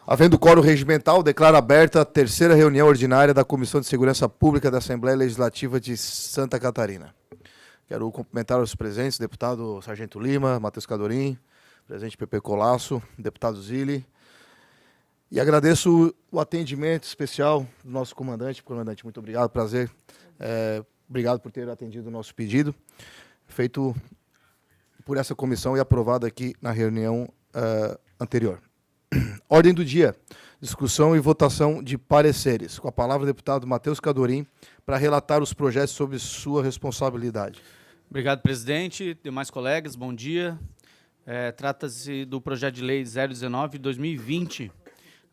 Havendo quórum regimental, declaro aberta a terceira reunião ordinária da Comissão de Segurança Pública da Assembleia Legislativa de Santa Catarina. Quero cumprimentar os presentes, deputado Sargento Lima, Matheus Cadorim, presidente Pepe Colasso, deputado Zilli. E agradeço o atendimento especial do nosso comandante. Comandante, muito obrigado, prazer. Obrigado por ter atendido o nosso pedido, feito por essa comissão e aprovado aqui na reunião anterior. Ordem do dia, discussão e votação de pareceres. Com a palavra o deputado Matheus Cadorim para relatar os projetos sob sua responsabilidade. Obrigado, presidente. Demais colegas, bom dia. Trata-se do projeto de lei 019/2020,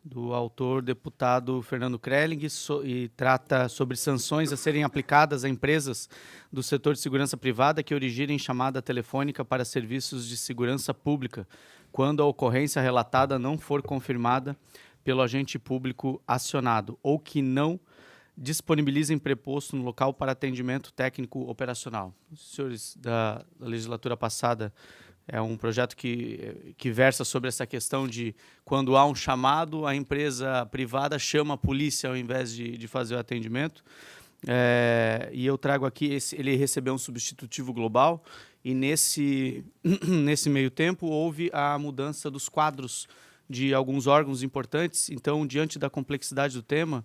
do autor deputado Fernando Krelling, e trata sobre sanções a serem aplicadas a empresas do setor de segurança privada que originem chamada telefônica para serviços de segurança pública, quando a ocorrência relatada não for confirmada pelo agente público acionado ou que não disponibilizem preposto no local para atendimento técnico operacional. Os senhores da legislatura passada, é um projeto que versa sobre essa questão de quando há um chamado, a empresa privada chama a polícia ao invés de fazer o atendimento. E eu trago aqui, ele recebeu um substitutivo global e nesse meio tempo houve a mudança dos quadros de alguns órgãos importantes. Então, diante da complexidade do tema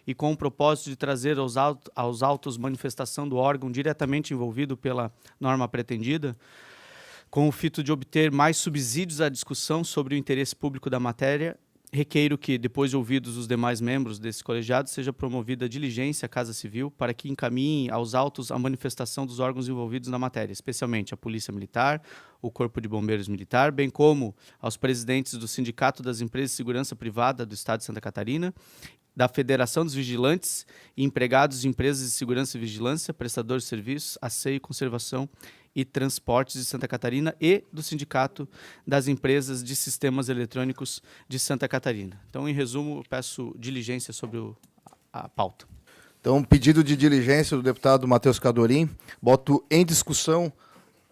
e com o propósito de trazer aos autos manifestação do órgão diretamente envolvido pela norma pretendida, com o fito de obter mais subsídios à discussão sobre o interesse público da matéria, requeiro que, depois de ouvidos os demais membros desse colegiado, seja promovida diligência à Casa Civil para que encaminhem aos autos a manifestação dos órgãos envolvidos na matéria, especialmente a Polícia Militar, o Corpo de Bombeiros Militar, bem como aos presidentes do Sindicato das Empresas de Segurança Privada do Estado de Santa Catarina, da Federação dos Vigilantes e Empregados de Empresas de Segurança e Vigilância, prestadores de serviços, asseio, conservação e transportes de Santa Catarina e do Sindicato das Empresas de Sistemas Eletrônicos de Santa Catarina. Então, em resumo, peço diligência sobre a pauta. Então, pedido de diligência do deputado Matheus Cadorim. Boto em discussão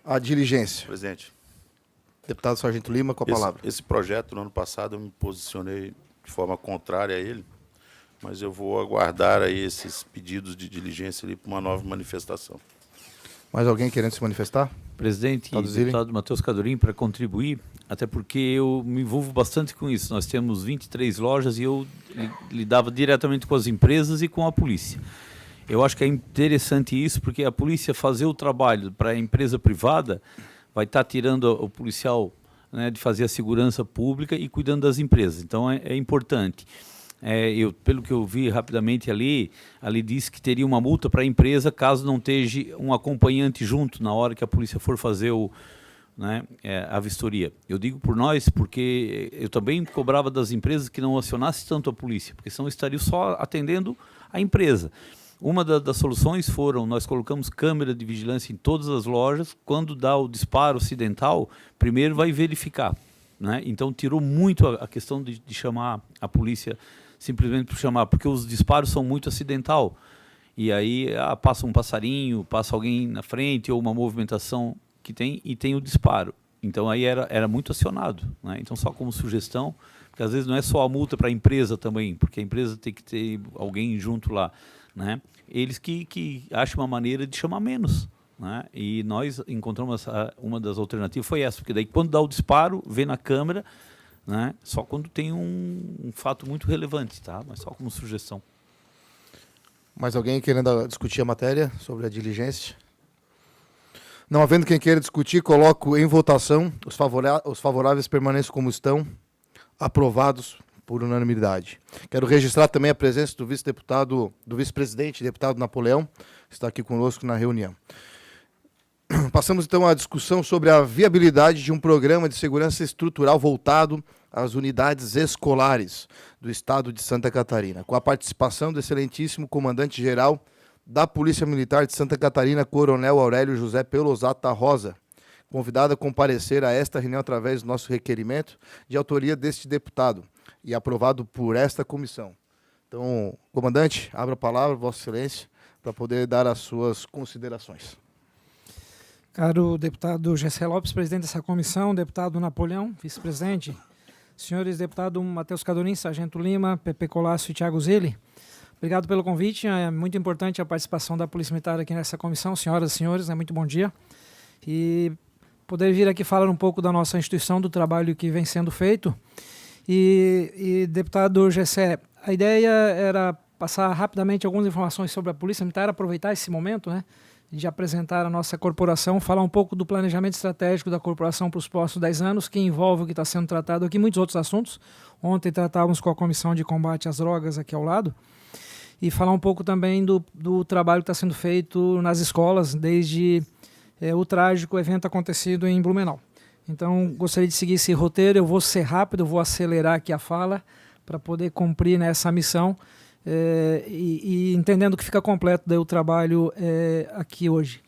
a diligência. Presidente. Deputado Sargento Lima, com a palavra. Esse projeto, no ano passado, eu me posicionei de forma contrária a ele, mas eu vou aguardar aí esses pedidos de diligência ali para uma nova manifestação. Mais alguém querendo se manifestar? Presidente e deputado Matheus Cadorim, para contribuir, até porque eu me envolvo bastante com isso. Nós temos 23 lojas e eu lidava diretamente com as empresas e com a polícia. Eu acho que é interessante isso, porque a polícia fazer o trabalho para a empresa privada vai estar tirando o policial, né, de fazer a segurança pública e cuidando das empresas. Então, é importante. Pelo que eu vi rapidamente ali disse que teria uma multa para a empresa caso não esteja um acompanhante junto na hora que a polícia for fazer a vistoria. Eu digo por nós porque eu também cobrava das empresas que não acionasse tanto a polícia, porque senão estariam só atendendo a empresa. Uma das soluções nós colocamos câmera de vigilância em todas as lojas. Quando dá o disparo acidental, primeiro vai verificar, né? Então tirou muito a questão de chamar a polícia simplesmente por chamar, porque os disparos são muito acidental. E aí passa um passarinho, passa alguém na frente, ou uma movimentação que tem, e tem o disparo. Então aí era muito acionado, né? Então, só como sugestão, porque às vezes não é só a multa para a empresa também, porque a empresa tem que ter alguém junto lá, né? Eles que acham uma maneira de chamar menos, né? E nós encontramos uma das alternativas foi essa, porque daí quando dá o disparo, vê na câmera, né? Só quando tem um fato muito relevante, tá? Mas só como sugestão. Mais alguém querendo discutir a matéria sobre a diligência? Não havendo quem queira discutir, coloco em votação. Os favoráveis permaneçam como estão, aprovados por unanimidade. Quero registrar também a presença do vice-presidente, deputado Napoleão, que está aqui conosco na reunião. Passamos então à discussão sobre a viabilidade de um programa de segurança estrutural voltado às unidades escolares do Estado de Santa Catarina, com a participação do excelentíssimo comandante-geral da Polícia Militar de Santa Catarina, Coronel Aurélio José Pelosata Rosa, convidado a comparecer a esta reunião através do nosso requerimento de autoria deste deputado e aprovado por esta comissão. Então, comandante, abra a palavra, Vossa Excelência, para poder dar as suas considerações. Caro deputado Gessé Lopes, presidente dessa comissão, deputado Napoleão, vice-presidente, senhores deputados Matheus Cadorim, Sargento Lima, Pepe Colasso e Thiago Zilli, obrigado pelo convite. É muito importante a participação da Polícia Militar aqui nessa comissão. Senhoras e senhores, muito bom dia. E poder vir aqui falar um pouco da nossa instituição, do trabalho que vem sendo feito. E deputado Gessé, a ideia era passar rapidamente algumas informações sobre a Polícia Militar, aproveitar esse momento, né, de apresentar a nossa corporação, falar um pouco do planejamento estratégico da corporação para os próximos 10 anos, que envolve o que está sendo tratado aqui, muitos outros assuntos. Ontem tratávamos com a Comissão de Combate às Drogas aqui ao lado, e falar um pouco também do trabalho que está sendo feito nas escolas, desde o trágico evento acontecido em Blumenau. Então, gostaria de seguir esse roteiro, eu vou ser rápido, eu vou acelerar aqui a fala, para poder cumprir nessa missão, e entendendo que fica completo daí o trabalho aqui hoje.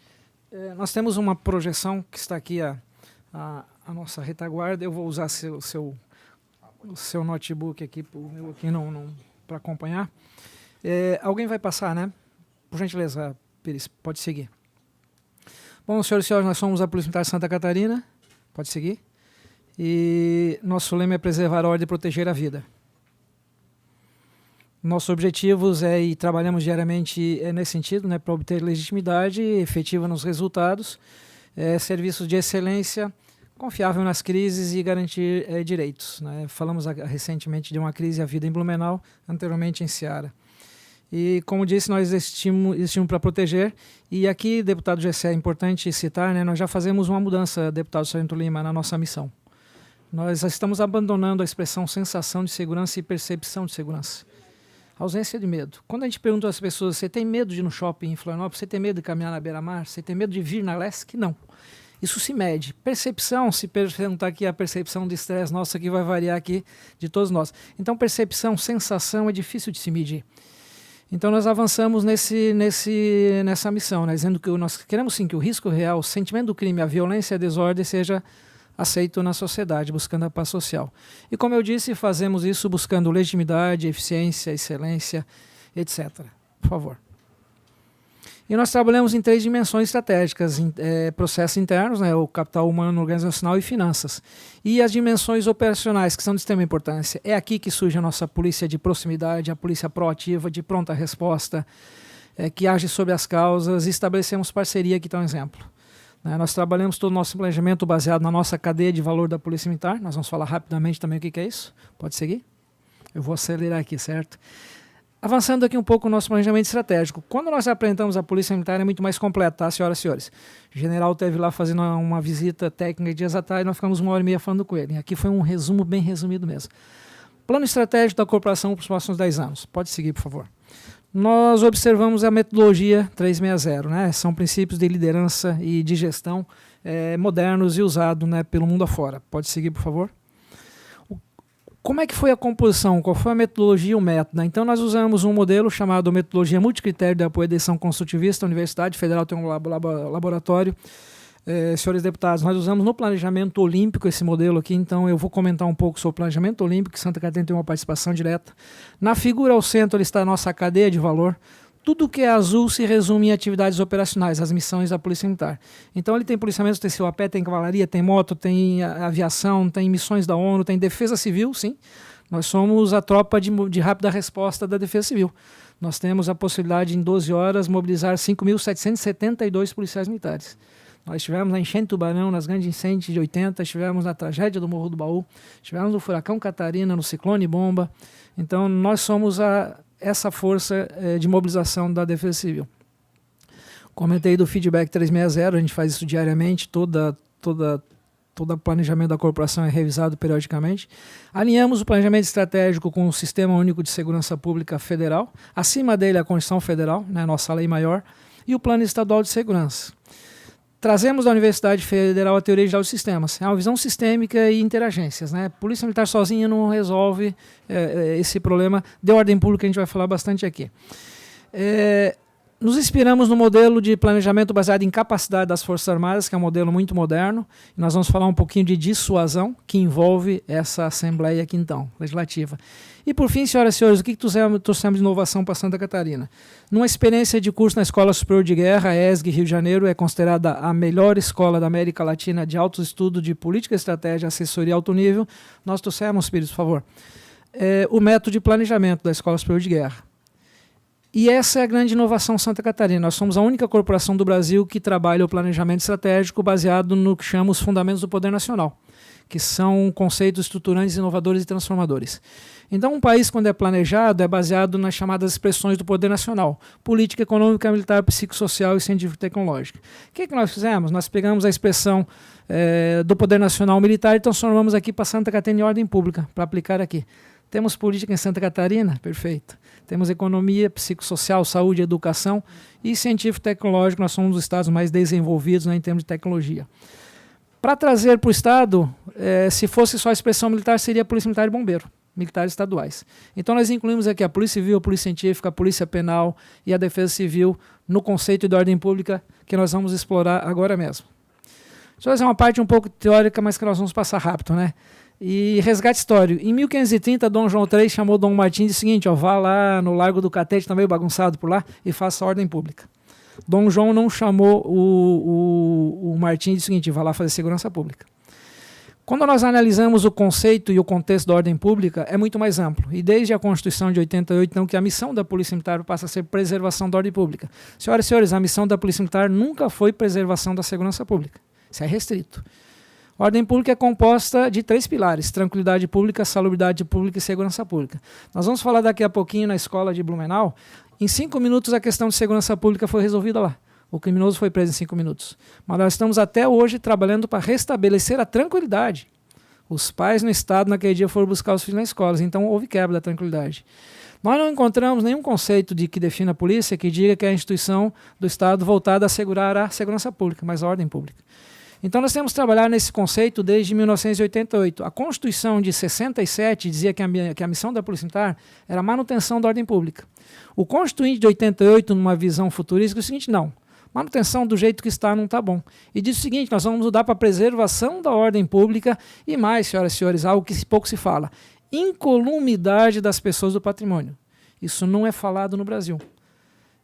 Nós temos uma projeção que está aqui a nossa retaguarda. Eu vou usar o seu notebook aqui, o meu aqui para acompanhar. Alguém vai passar, né? Por gentileza, Pires, pode seguir. Bom, senhoras e senhores, nós somos a Polícia Militar de Santa Catarina. Pode seguir. E nosso lema é preservar a ordem e proteger a vida. Nossos objetivos e trabalhamos diariamente nesse sentido, né, para obter legitimidade efetiva nos resultados, serviços de excelência, confiável nas crises e garantir direitos, né. Falamos recentemente de uma crise à vida em Blumenau, anteriormente em Ceará. E, como disse, nós existimos para proteger. E aqui, deputado Gessé, é importante citar, né, nós já fazemos uma mudança, deputado Sargento Lima, na nossa missão. Nós estamos abandonando a expressão sensação de segurança e percepção de segurança. Ausência de medo. Quando a gente pergunta às pessoas, você tem medo de ir no shopping em Florianópolis? Você tem medo de caminhar na beira-mar? Você tem medo de vir na Lesc? Não. Isso se mede. Percepção, se perguntar aqui a percepção de estresse nossa, que vai variar aqui de todos nós. Então, percepção, sensação é difícil de se medir. Então, nós avançamos nessa missão, né, dizendo que nós queremos sim que o risco real, o sentimento do crime, a violência e a desordem seja aceito na sociedade, buscando a paz social. E, como eu disse, fazemos isso buscando legitimidade, eficiência, excelência, etc. Por favor. E nós trabalhamos em 3 dimensões estratégicas, processos internos, né, o capital humano, organizacional e finanças. E as dimensões operacionais, que são de extrema importância. É aqui que surge a nossa polícia de proximidade, a polícia proativa, de pronta resposta, que age sobre as causas, e estabelecemos parceria, aqui está um exemplo. Nós trabalhamos todo o nosso planejamento baseado na nossa cadeia de valor da Polícia Militar. Nós vamos falar rapidamente também o que é isso. Pode seguir? Eu vou acelerar aqui, certo? Avançando aqui um pouco o nosso planejamento estratégico. Quando nós apresentamos a Polícia Militar é muito mais completo, tá, senhoras e senhores? O general esteve lá fazendo uma visita técnica dias atrás e nós ficamos 1h30 falando com ele. E aqui foi um resumo bem resumido mesmo. Plano estratégico da corporação para os próximos 10 anos. Pode seguir, por favor. Nós observamos a metodologia 360, né? São princípios de liderança e de gestão modernos e usados, né, pelo mundo afora. Pode seguir, por favor. Como é que foi a composição? Qual foi a metodologia e o método? Então, nós usamos um modelo chamado metodologia multicritério de apoio à decisão construtivista. A Universidade Federal tem um laboratório. Senhores deputados, nós usamos no planejamento olímpico esse modelo aqui, então eu vou comentar um pouco sobre o planejamento olímpico, que Santa Catarina tem uma participação direta. Na figura ao centro está a nossa cadeia de valor. Tudo que é azul se resume em atividades operacionais, as missões da Polícia Militar. Então ele tem policiamento, tem seu a pé, tem cavalaria, tem moto, tem aviação, tem missões da ONU, tem defesa civil, sim. Nós somos a tropa de rápida resposta da defesa civil. Nós temos a possibilidade em 12 horas mobilizar 5.772 policiais militares. Nós estivemos na enchente do Tubarão, nas grandes incêndios de 80, estivemos na tragédia do Morro do Baú, estivemos no furacão Catarina, no ciclone Bomba. Então, nós somos essa força de mobilização da Defesa Civil. Comentei do feedback 360, a gente faz isso diariamente, todo o planejamento da corporação é revisado periodicamente. Alinhamos o planejamento estratégico com o Sistema Único de Segurança Pública Federal, acima dele a Constituição Federal, né, nossa lei maior, e o Plano Estadual de Segurança. Trazemos da Universidade Federal a teoria geral dos sistemas. É uma visão sistêmica e interagências, né? Polícia Militar sozinha não resolve esse problema de ordem pública, a gente vai falar bastante aqui. Nos inspiramos no modelo de planejamento baseado em capacidade das Forças Armadas, que é um modelo muito moderno. Nós vamos falar um pouquinho de dissuasão, que envolve essa Assembleia aqui então, legislativa. E por fim, senhoras e senhores, o que trouxemos de inovação para Santa Catarina? Numa experiência de curso na Escola Superior de Guerra, a ESG Rio de Janeiro é considerada a melhor escola da América Latina de alto estudo de política, estratégia, assessoria alto nível. Nós trouxemos, Pires, por favor, o método de planejamento da Escola Superior de Guerra. E essa é a grande inovação Santa Catarina. Nós somos a única corporação do Brasil que trabalha o planejamento estratégico baseado no que chama os fundamentos do poder nacional, que são conceitos estruturantes, inovadores e transformadores. Então, um país, quando é planejado, é baseado nas chamadas expressões do poder nacional: política, econômica, militar, psicossocial e científico-tecnológica. O que nós fizemos? Nós pegamos a expressão do poder nacional militar e transformamos aqui para Santa Catarina em ordem pública, para aplicar aqui. Temos política em Santa Catarina? Perfeito. Temos economia, psicossocial, saúde, educação e científico-tecnológico. Nós somos um dos estados mais desenvolvidos, né, em termos de tecnologia. Para trazer para o estado, se fosse só a expressão militar, seria a Polícia Militar e Bombeiro, militares estaduais. Então nós incluímos aqui a Polícia Civil, a Polícia Científica, a Polícia Penal e a Defesa Civil no conceito de ordem pública que nós vamos explorar agora mesmo. Deixa eu fazer uma parte um pouco teórica, mas que nós vamos passar rápido, né? E resgate histórico. Em 1530, Dom João III chamou Dom Martim e disse o seguinte: ó, vá lá no Largo do Catete, está meio bagunçado por lá, e faça a ordem pública. Dom João não chamou o Martim e disse o seguinte: vá lá fazer segurança pública. Quando nós analisamos o conceito e o contexto da ordem pública, é muito mais amplo. E desde a Constituição de 88, então, que a missão da Polícia Militar passa a ser preservação da ordem pública. Senhoras e senhores, a missão da Polícia Militar nunca foi preservação da segurança pública. Isso é restrito. A ordem pública é composta de 3 pilares: tranquilidade pública, salubridade pública e segurança pública. Nós vamos falar daqui a pouquinho na escola de Blumenau. Em 5 minutos a questão de segurança pública foi resolvida lá. O criminoso foi preso em 5 minutos. Mas nós estamos até hoje trabalhando para restabelecer a tranquilidade. Os pais no estado naquele dia foram buscar os filhos nas escolas, então houve quebra da tranquilidade. Nós não encontramos nenhum conceito que defina a polícia que diga que é a instituição do estado voltada a assegurar a segurança pública, mas a ordem pública. Então nós temos que trabalhar nesse conceito desde 1988. A Constituição de 67 dizia que a missão da Polícia Militar era a manutenção da ordem pública. O Constituinte de 88, numa visão futurista, diz o seguinte: não, manutenção do jeito que está não está bom. E diz o seguinte: nós vamos mudar para a preservação da ordem pública e mais, senhoras e senhores, algo que pouco se fala: incolumidade das pessoas do patrimônio. Isso não é falado no Brasil.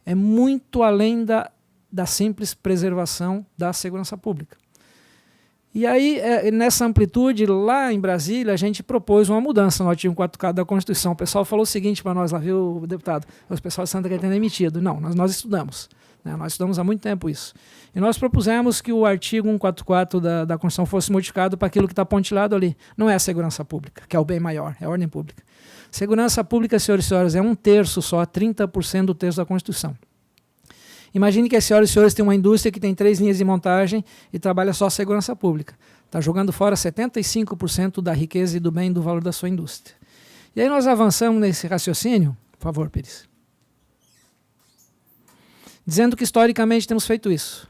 É muito além da simples preservação da segurança pública. E aí, nessa amplitude, lá em Brasília, a gente propôs uma mudança no artigo 4K da Constituição. O pessoal falou o seguinte para nós lá, viu, deputado? O pessoal de Santa Catarina é emitido. Não, nós estudamos. Né? Nós estudamos há muito tempo isso. E nós propusemos que o artigo 144 da Constituição fosse modificado para aquilo que está pontilhado ali. Não é a segurança pública, que é o bem maior, é a ordem pública. Segurança pública, senhores e senhoras, é 1/3 só, 30% do texto da Constituição. Imagine que as senhoras e senhores têm uma indústria que tem 3 linhas de montagem e trabalha só a segurança pública. Está jogando fora 75% da riqueza e do bem e do valor da sua indústria. E aí nós avançamos nesse raciocínio, por favor, Pires, dizendo que historicamente temos feito isso.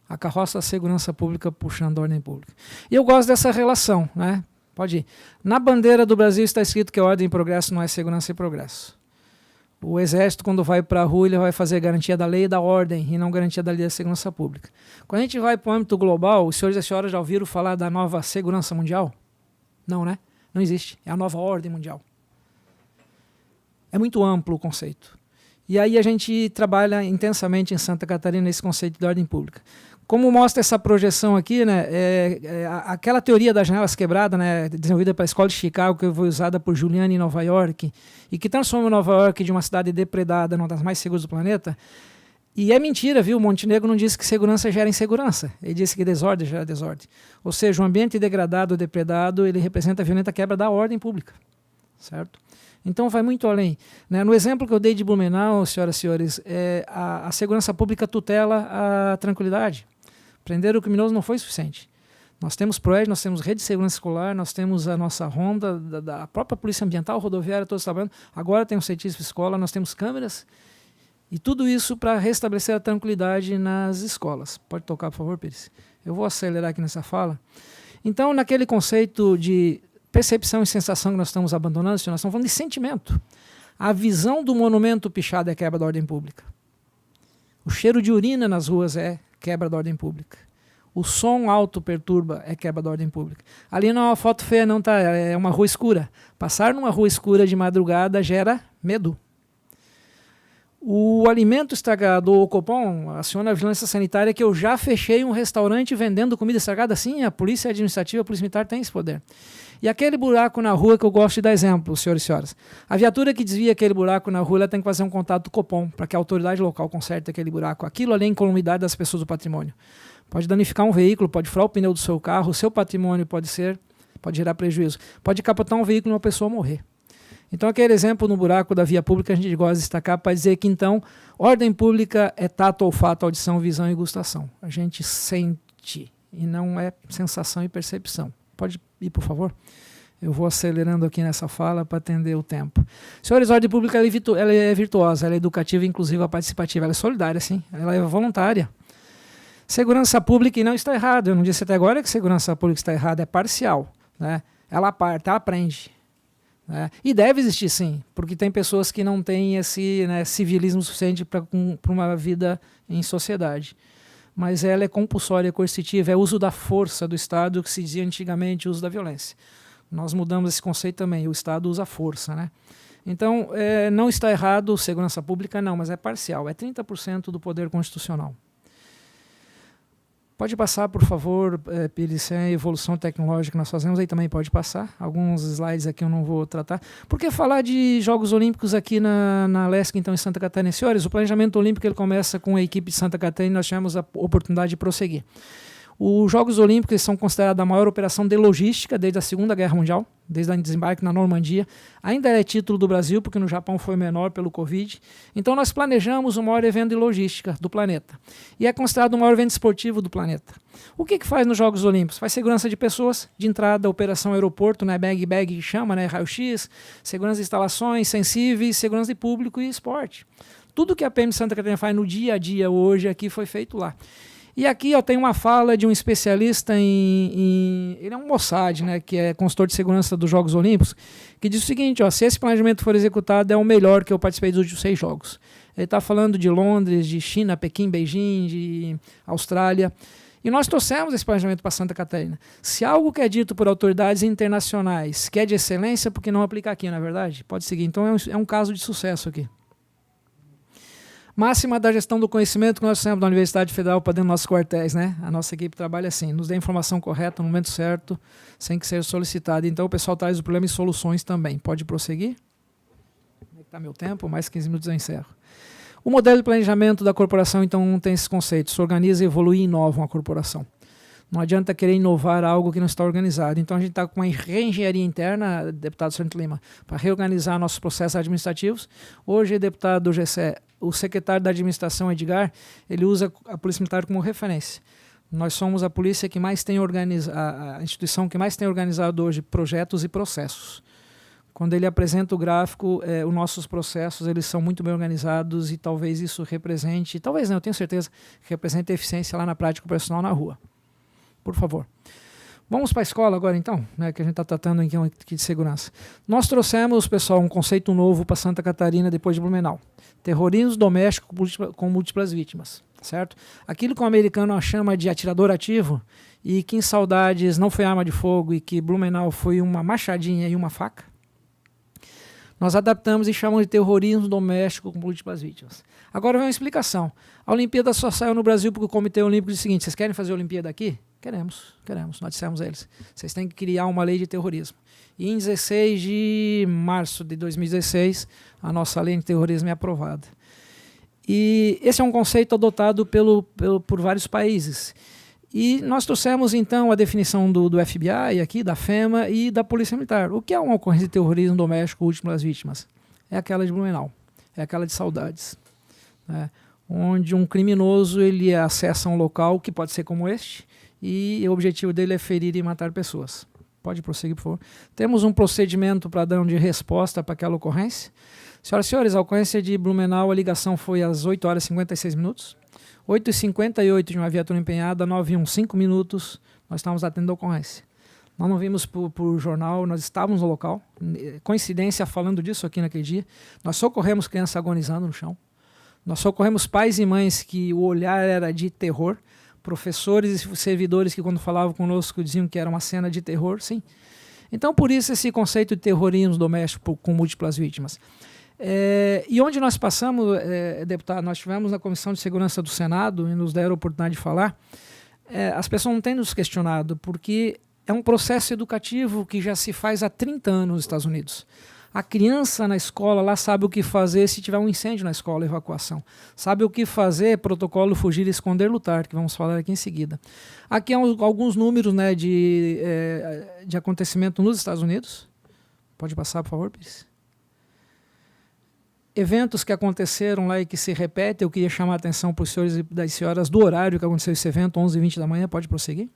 A carroça da segurança pública puxando a ordem pública. E eu gosto dessa relação, né? Pode ir. Na bandeira do Brasil está escrito que a ordem e progresso não é segurança e progresso. O Exército, quando vai para a rua, ele vai fazer garantia da lei e da ordem, e não garantia da lei da segurança pública. Quando a gente vai para o âmbito global, os senhores e as senhoras já ouviram falar da nova segurança mundial? Não, né? Não existe. É a nova ordem mundial. É muito amplo o conceito. E aí a gente trabalha intensamente em Santa Catarina esse conceito de ordem pública. Como mostra essa projeção aqui, né, aquela teoria das janelas quebradas, né, desenvolvida pela Escola de Chicago, que foi usada por Giuliani em Nova York, e que transforma Nova York de uma cidade depredada numa das mais seguras do planeta. E é mentira, viu? Montenegro não disse que segurança gera insegurança. Ele disse que desordem gera desordem. Ou seja, um ambiente degradado ou depredado, ele representa a violenta quebra da ordem pública. Certo? Então vai muito além. Né? No exemplo que eu dei de Blumenau, senhoras e senhores, a segurança pública tutela a tranquilidade. Prender o criminoso não foi suficiente. Nós temos PROED, nós temos rede de segurança escolar, nós temos a nossa ronda, da própria Polícia Ambiental, rodoviária, todos trabalhando. Agora tem o científico escola, nós temos câmeras. E tudo isso para restabelecer a tranquilidade nas escolas. Pode tocar, por favor, Pires? Eu vou acelerar aqui nessa fala. Então, naquele conceito de percepção e sensação que nós estamos abandonando, nós estamos falando de sentimento. A visão do monumento pichado é a quebra da ordem pública. O cheiro de urina nas ruas é quebra da ordem pública. O som alto perturba, é quebra da ordem pública. Ali não é uma foto feia, não, tá? É uma rua escura. Passar numa rua escura de madrugada gera medo. O alimento estragado ou o Copom aciona a vigilância sanitária, que eu já fechei um restaurante vendendo comida estragada. Sim, a polícia administrativa, a polícia militar tem esse poder. E aquele buraco na rua que eu gosto de dar exemplo, senhores e senhoras. A viatura que desvia aquele buraco na rua, ela tem que fazer um contato do Copom para que a autoridade local conserte aquele buraco. Aquilo ali é incolumidade das pessoas do patrimônio. Pode danificar um veículo, pode furar o pneu do seu carro, o seu patrimônio pode gerar prejuízo. Pode capotar um veículo e uma pessoa morrer. Então, aquele exemplo no buraco da via pública, a gente gosta de destacar para dizer que, então, ordem pública é tato, olfato, audição, visão e gustação. A gente sente e não é sensação e percepção. Pode ir, por favor? Eu vou acelerando aqui nessa fala para atender o tempo. Senhores, a ordem pública ela é virtuosa, ela é educativa, inclusiva, participativa, ela é solidária, sim, ela é voluntária. Segurança pública, e não está errado, eu não disse até agora que segurança pública está errada, é parcial. Né? Ela aprende. Né? E deve existir, sim, porque tem pessoas que não têm esse civilismo suficiente para uma vida em sociedade. Mas ela é compulsória, coercitiva, é uso da força do Estado, que se dizia antigamente uso da violência. Nós mudamos esse conceito também, o Estado usa a força. Né? Então, não está errado segurança pública, não, mas é parcial, é 30% do poder constitucional. Pode passar, por favor, Pires, a evolução tecnológica que nós fazemos, aí também pode passar. Alguns slides aqui eu não vou tratar. Por que falar de Jogos Olímpicos aqui na LESC, então, em Santa Catarina? Senhores, o planejamento olímpico ele começa com a equipe de Santa Catarina e nós tivemos a oportunidade de prosseguir. Os Jogos Olímpicos são considerados a maior operação de logística desde a Segunda Guerra Mundial, desde o desembarque na Normandia. Ainda é título do Brasil, porque no Japão foi menor pelo Covid. Então nós planejamos o maior evento de logística do planeta. E é considerado o maior evento esportivo do planeta. O que faz nos Jogos Olímpicos? Faz segurança de pessoas, de entrada, operação aeroporto, né, bag que chama, né, raio-x, segurança de instalações sensíveis, segurança de público e esporte. Tudo que a PM de Santa Catarina faz no dia a dia hoje aqui foi feito lá. E aqui eu tenho uma fala de um especialista ele é um Mossad, né, que é consultor de segurança dos Jogos Olímpicos, que diz o seguinte, se esse planejamento for executado, é o melhor que eu participei dos últimos 6 jogos. Ele está falando de Londres, de China, Pequim, Beijing, de Austrália. E nós trouxemos esse planejamento para Santa Catarina. Se algo que é dito por autoridades internacionais que é de excelência, por que não aplicar aqui, não é verdade? Pode seguir. Então é um caso de sucesso aqui. Máxima da gestão do conhecimento que nós temos da Universidade Federal para dentro dos nossos quartéis, né? A nossa equipe trabalha assim, nos dá a informação correta no momento certo, sem que seja solicitada. Então o pessoal traz o problema e soluções também. Pode prosseguir? Como é que está meu tempo? Mais 15 minutos eu encerro. O modelo de planejamento da corporação, então, tem esses conceitos. Organiza, evolui e inova uma corporação. Não adianta querer inovar algo que não está organizado. Então a gente está com uma reengenharia interna, deputado Santo Lima, para reorganizar nossos processos administrativos. Hoje, deputado do GCE, o secretário da administração, Edgar, ele usa a Polícia Militar como referência. Nós somos a polícia que mais tem a instituição que mais tem organizado hoje projetos e processos. Quando ele apresenta o gráfico, os nossos processos eles são muito bem organizados e talvez isso represente, talvez não, eu tenho certeza, que represente eficiência lá na prática operacional na rua. Por favor. Vamos para a escola agora, então, né, que a gente está tratando aqui de segurança. Nós trouxemos, pessoal, um conceito novo para Santa Catarina depois de Blumenau. Terrorismo doméstico com múltiplas vítimas, certo? Aquilo que o americano chama de atirador ativo e que em Saudades não foi arma de fogo e que Blumenau foi uma machadinha e uma faca, nós adaptamos e chamamos de terrorismo doméstico com múltiplas vítimas. Agora vem uma explicação. A Olimpíada só saiu no Brasil porque o Comitê Olímpico disse o seguinte, vocês querem fazer a Olimpíada aqui? Queremos. Nós dissemos a eles. Vocês têm que criar uma lei de terrorismo. E em 16 de março de 2016, a nossa lei de terrorismo é aprovada. E esse é um conceito adotado por vários países. E nós trouxemos, então, a definição do FBI, aqui, da FEMA e da Polícia Militar. O que é uma ocorrência de terrorismo doméstico múltiplas vítimas? É aquela de Blumenau. É aquela de Saudades. Né? Onde um criminoso ele acessa um local que pode ser como este, e o objetivo dele é ferir e matar pessoas. Pode prosseguir, por favor. Temos um procedimento para dar de resposta para aquela ocorrência. Senhoras e senhores, a ocorrência de Blumenau, a ligação foi às 8 horas e 56 minutos. 8h58 de uma viatura empenhada, 9h01, 5 minutos, nós estávamos atendendo a ocorrência. Nós não vimos por jornal, nós estávamos no local. Coincidência falando disso aqui naquele dia. Nós socorremos criança agonizando no chão. Nós socorremos pais e mães que o olhar era de terror, professores e servidores que quando falavam conosco diziam que era uma cena de terror, sim. Então, por isso esse conceito de terrorismo doméstico com múltiplas vítimas. E onde nós passamos, deputado, nós tivemos na Comissão de Segurança do Senado e nos deram a oportunidade de falar, as pessoas não têm nos questionado, porque é um processo educativo que já se faz há 30 anos nos Estados Unidos. A criança na escola lá sabe o que fazer se tiver um incêndio na escola, evacuação. Sabe o que fazer, protocolo fugir, esconder, lutar, que vamos falar aqui em seguida. Aqui há alguns números, né, de acontecimento nos Estados Unidos. Pode passar, por favor, Pires? Eventos que aconteceram lá e que se repetem, eu queria chamar a atenção para os senhores e das senhoras do horário que aconteceu esse evento, 11h20 da manhã, pode prosseguir?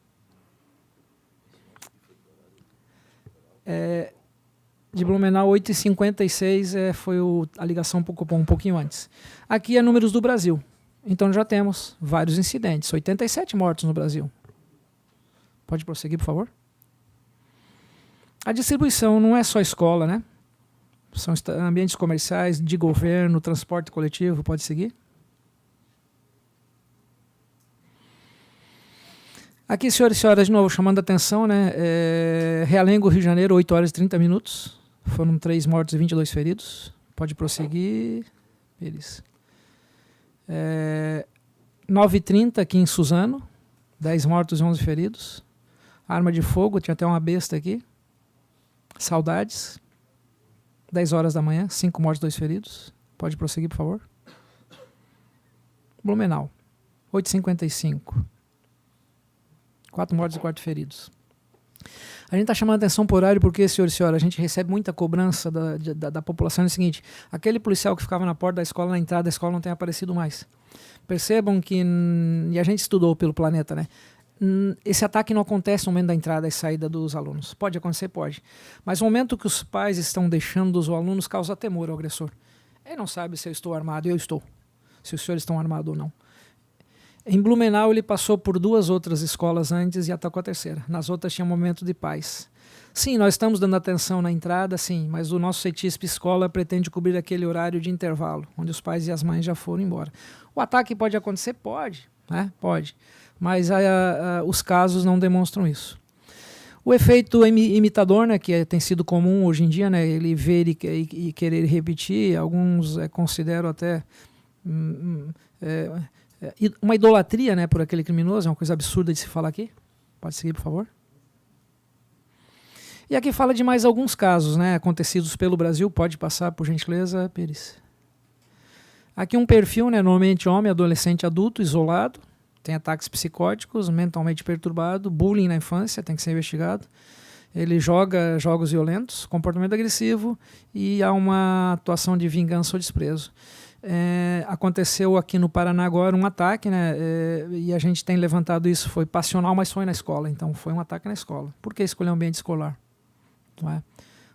De Blumenau, 8h56, foi a ligação um pouquinho antes. Aqui é números do Brasil. Então já temos vários incidentes, 87 mortos no Brasil. Pode prosseguir, por favor? A distribuição não é só escola, né? São ambientes comerciais, de governo, transporte coletivo, pode seguir? Aqui, senhores e senhoras, de novo, chamando a atenção, né? Realengo, Rio de Janeiro, 8h30. Foram 3 mortos e 22 feridos. Pode prosseguir. Eles. 9h30 aqui em Suzano. 10 mortos e 11 feridos. Arma de fogo, tinha até uma besta aqui. Saudades. 10 horas da manhã, 5 mortos e 2 feridos. Pode prosseguir, por favor. Blumenau. 8h55. 4 mortos e 4 feridos. A gente está chamando a atenção por horário porque, senhor e senhora, a gente recebe muita cobrança da população. É o seguinte, aquele policial que ficava na porta da escola, na entrada da escola, não tem aparecido mais. Percebam que, e a gente estudou pelo planeta, né? Esse ataque não acontece no momento da entrada e saída dos alunos. Pode acontecer? Pode. Mas no momento que os pais estão deixando os alunos, causa temor ao agressor. Ele não sabe se eu estou armado, eu estou. Se os senhores estão armados ou não. Em Blumenau, ele passou por 2 outras escolas antes e atacou a terceira. Nas outras tinha um momento de paz. Sim, nós estamos dando atenção na entrada, sim, mas o nosso CETISP escola pretende cobrir aquele horário de intervalo, onde os pais e as mães já foram embora. O ataque pode acontecer? Pode, né? Pode. Mas os casos não demonstram isso. O efeito imitador, né, que tem sido comum hoje em dia, né, ele ver e querer repetir, alguns consideram até uma idolatria, né, por aquele criminoso, é uma coisa absurda de se falar aqui. Pode seguir, por favor. E aqui fala de mais alguns casos, né, acontecidos pelo Brasil. Pode passar, por gentileza, Pires. Aqui um perfil, né, normalmente homem, adolescente, adulto, isolado, tem ataques psicóticos, mentalmente perturbado, bullying na infância, tem que ser investigado. Ele joga jogos violentos, comportamento agressivo e há uma atuação de vingança ou desprezo. Aconteceu aqui no Paraná agora um ataque, né, e a gente tem levantado isso, foi passional, mas foi na escola, então foi um ataque na escola. Por que escolher um ambiente escolar? Não é?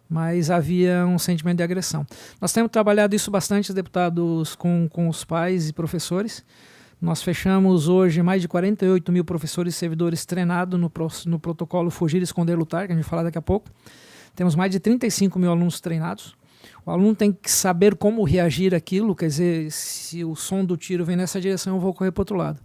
Mas havia um sentimento de agressão. Nós temos trabalhado isso bastante, deputados, com os pais e professores. Nós fechamos hoje mais de 48 mil professores e servidores treinados no protocolo Fugir, Esconder, Lutar, que a gente vai falar daqui a pouco. Temos mais de 35 mil alunos treinados. O aluno tem que saber como reagir àquilo, quer dizer, se o som do tiro vem nessa direção, eu vou correr para o outro lado.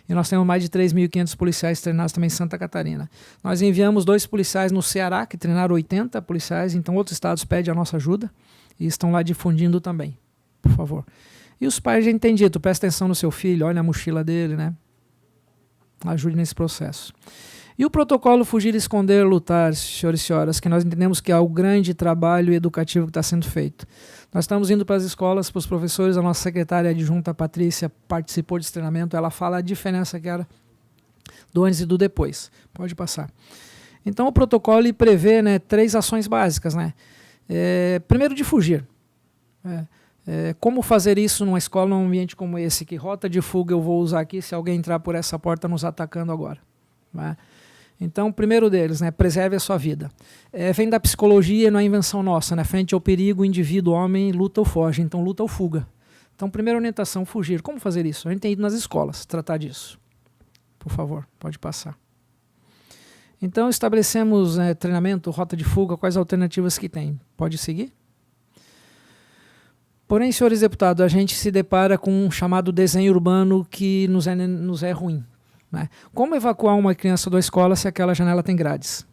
E nós temos mais de 3.500 policiais treinados também em Santa Catarina. Nós enviamos 2 policiais no Ceará, que treinaram 80 policiais, então outros estados pedem a nossa ajuda e estão lá difundindo também, por favor. E os pais, já têm dito, presta atenção no seu filho, olha a mochila dele, né? Ajude nesse processo. E o protocolo Fugir, Esconder, Lutar, senhores e senhoras, que nós entendemos que é o grande trabalho educativo que está sendo feito. Nós estamos indo para as escolas, para os professores, a nossa secretária adjunta, Patrícia, participou desse treinamento, ela fala a diferença que era do antes e do depois. Pode passar. Então o protocolo ele prevê, né, 3 ações básicas, né? Primeiro, de fugir. Como fazer isso numa escola, num ambiente como esse? Que rota de fuga eu vou usar aqui se alguém entrar por essa porta nos atacando agora? Né? Então, o primeiro deles, né, preserve a sua vida. Vem da psicologia, não é invenção nossa. Né? Frente ao perigo, o indivíduo, homem, luta ou foge. Então, luta ou fuga. Então, primeira orientação, fugir. Como fazer isso? A gente tem ido nas escolas tratar disso. Por favor, pode passar. Então, estabelecemos treinamento, rota de fuga, quais alternativas que tem. Pode seguir? Porém, senhores deputados, a gente se depara com um chamado desenho urbano que nos é ruim, né? Como evacuar uma criança da escola se aquela janela tem grades?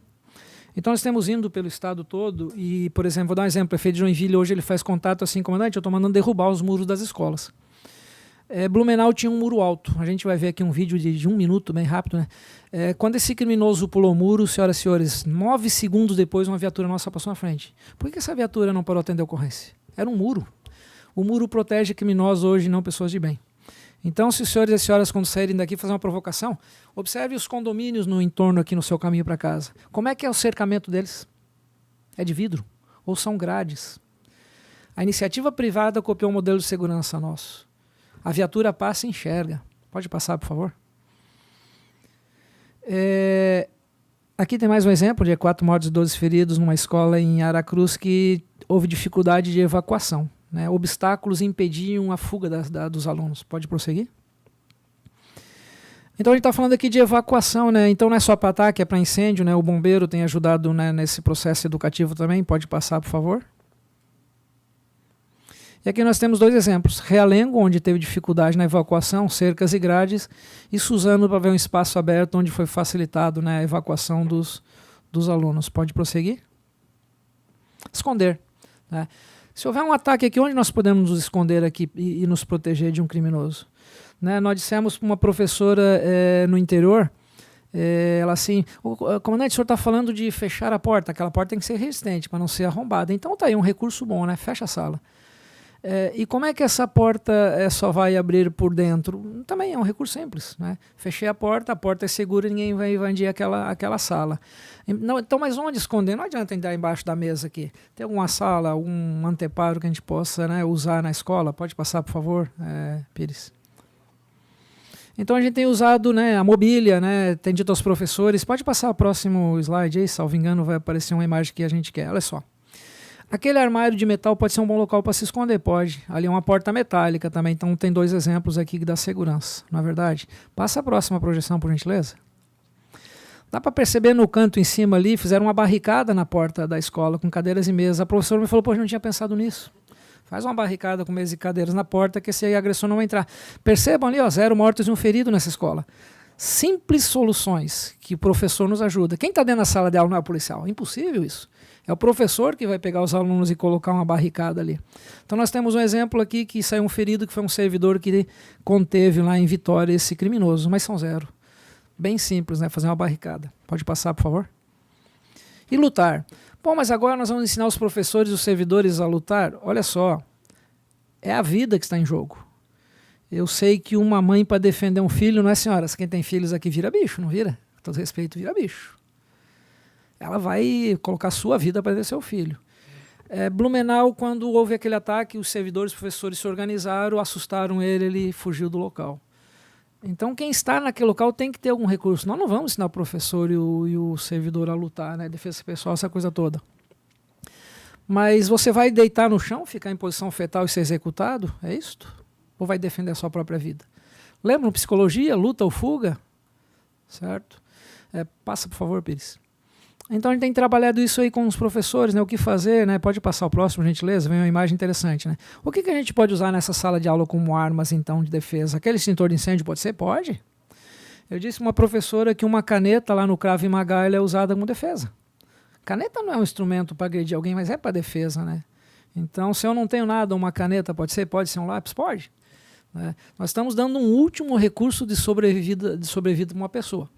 Então nós estamos indo pelo estado todo e, por exemplo, vou dar um exemplo, o prefeito de Joinville hoje ele faz contato assim, comandante, eu estou mandando derrubar os muros das escolas. Blumenau tinha um muro alto, a gente vai ver aqui um vídeo de 1 minuto, bem rápido, né? Quando esse criminoso pulou o muro, senhoras e senhores, 9 segundos depois uma viatura nossa passou na frente. Por que essa viatura não parou atender a ocorrência? Era um muro. O muro protege criminosos hoje, não pessoas de bem. Então, se os senhores e senhoras, quando saírem daqui fazer uma provocação, observe os condomínios no entorno aqui no seu caminho para casa. Como é que é o cercamento deles? É de vidro? Ou são grades? A iniciativa privada copiou um modelo de segurança nosso. A viatura passa e enxerga. Pode passar, por favor? Aqui tem mais um exemplo de 4 mortos e 12 feridos numa escola em Aracruz que houve dificuldade de evacuação, né? Obstáculos impediam a fuga dos alunos. Pode prosseguir? Então a gente está falando aqui de evacuação, né? Então não é só para ataque, é para incêndio, né? O bombeiro tem ajudado, né, nesse processo educativo também. Pode passar, por favor? E aqui nós temos 2 exemplos. Realengo, onde teve dificuldade na evacuação, cercas e grades, e Suzano para ver um espaço aberto onde foi facilitado, né, a evacuação dos alunos. Pode prosseguir? Esconder, né? Se houver um ataque aqui, onde nós podemos nos esconder aqui e nos proteger de um criminoso? Né, nós dissemos para uma professora no interior, ela assim, comandante, o senhor está falando de fechar a porta, aquela porta tem que ser resistente para não ser arrombada. Então está aí um recurso bom, né? Fecha a sala. E como é que essa porta só vai abrir por dentro? Também é um recurso simples, né? Fechei a porta é segura e ninguém vai invadir aquela sala. Então, mas onde esconder? Não adianta entrar embaixo da mesa aqui. Tem alguma sala, algum anteparo que a gente possa, né, usar na escola? Pode passar, por favor, Pires? Então a gente tem usado, né, a mobília, né, tem dito aos professores, pode passar o próximo slide aí, salvo engano vai aparecer uma imagem que a gente quer, olha só. Aquele armário de metal pode ser um bom local para se esconder, pode. Ali é uma porta metálica também, então tem 2 exemplos aqui da segurança, não é verdade? Passa a próxima projeção, por gentileza. Dá para perceber no canto em cima ali, fizeram uma barricada na porta da escola com cadeiras e mesas. A professora me falou, poxa, não tinha pensado nisso. Faz uma barricada com mesas e cadeiras na porta que esse agressor não vai entrar. Percebam ali, ó, 0 mortos e 1 ferido nessa escola. Simples soluções que o professor nos ajuda. Quem está dentro da sala de aula não é o policial. É impossível isso. É o professor que vai pegar os alunos e colocar uma barricada ali. Então nós temos um exemplo aqui que saiu um ferido, que foi um servidor que conteve lá em Vitória esse criminoso, mas são 0. Bem simples, né? Fazer uma barricada. Pode passar, por favor? E lutar. Bom, mas agora nós vamos ensinar os professores e os servidores a lutar? Olha só, é a vida que está em jogo. Eu sei que uma mãe para defender um filho, não é, senhoras? Quem tem filhos aqui vira bicho, não vira? Com todo respeito, vira bicho. Ela vai colocar sua vida para defender seu filho. Blumenau, quando houve aquele ataque, os servidores e os professores se organizaram, assustaram ele fugiu do local. Então, quem está naquele local tem que ter algum recurso. Nós não vamos ensinar o professor e o servidor a lutar, né? Defesa pessoal, essa coisa toda. Mas você vai deitar no chão, ficar em posição fetal e ser executado? É isso? Ou vai defender a sua própria vida? Lembram psicologia, luta ou fuga? Certo? Passa, por favor, Pires. Então a gente tem trabalhado isso aí com os professores, né? O que fazer, né? Pode passar o próximo, gentileza, vem uma imagem interessante, né? O que a gente pode usar nessa sala de aula como armas, então, de defesa? Aquele extintor de incêndio pode ser? Pode. Eu disse uma professora que uma caneta lá no Krav Maga ela é usada como defesa. Caneta não é um instrumento para agredir alguém, mas é para defesa, né? Então, se eu não tenho nada, uma caneta pode ser um lápis? Pode. Né? Nós estamos dando um último recurso de sobrevida para uma pessoa.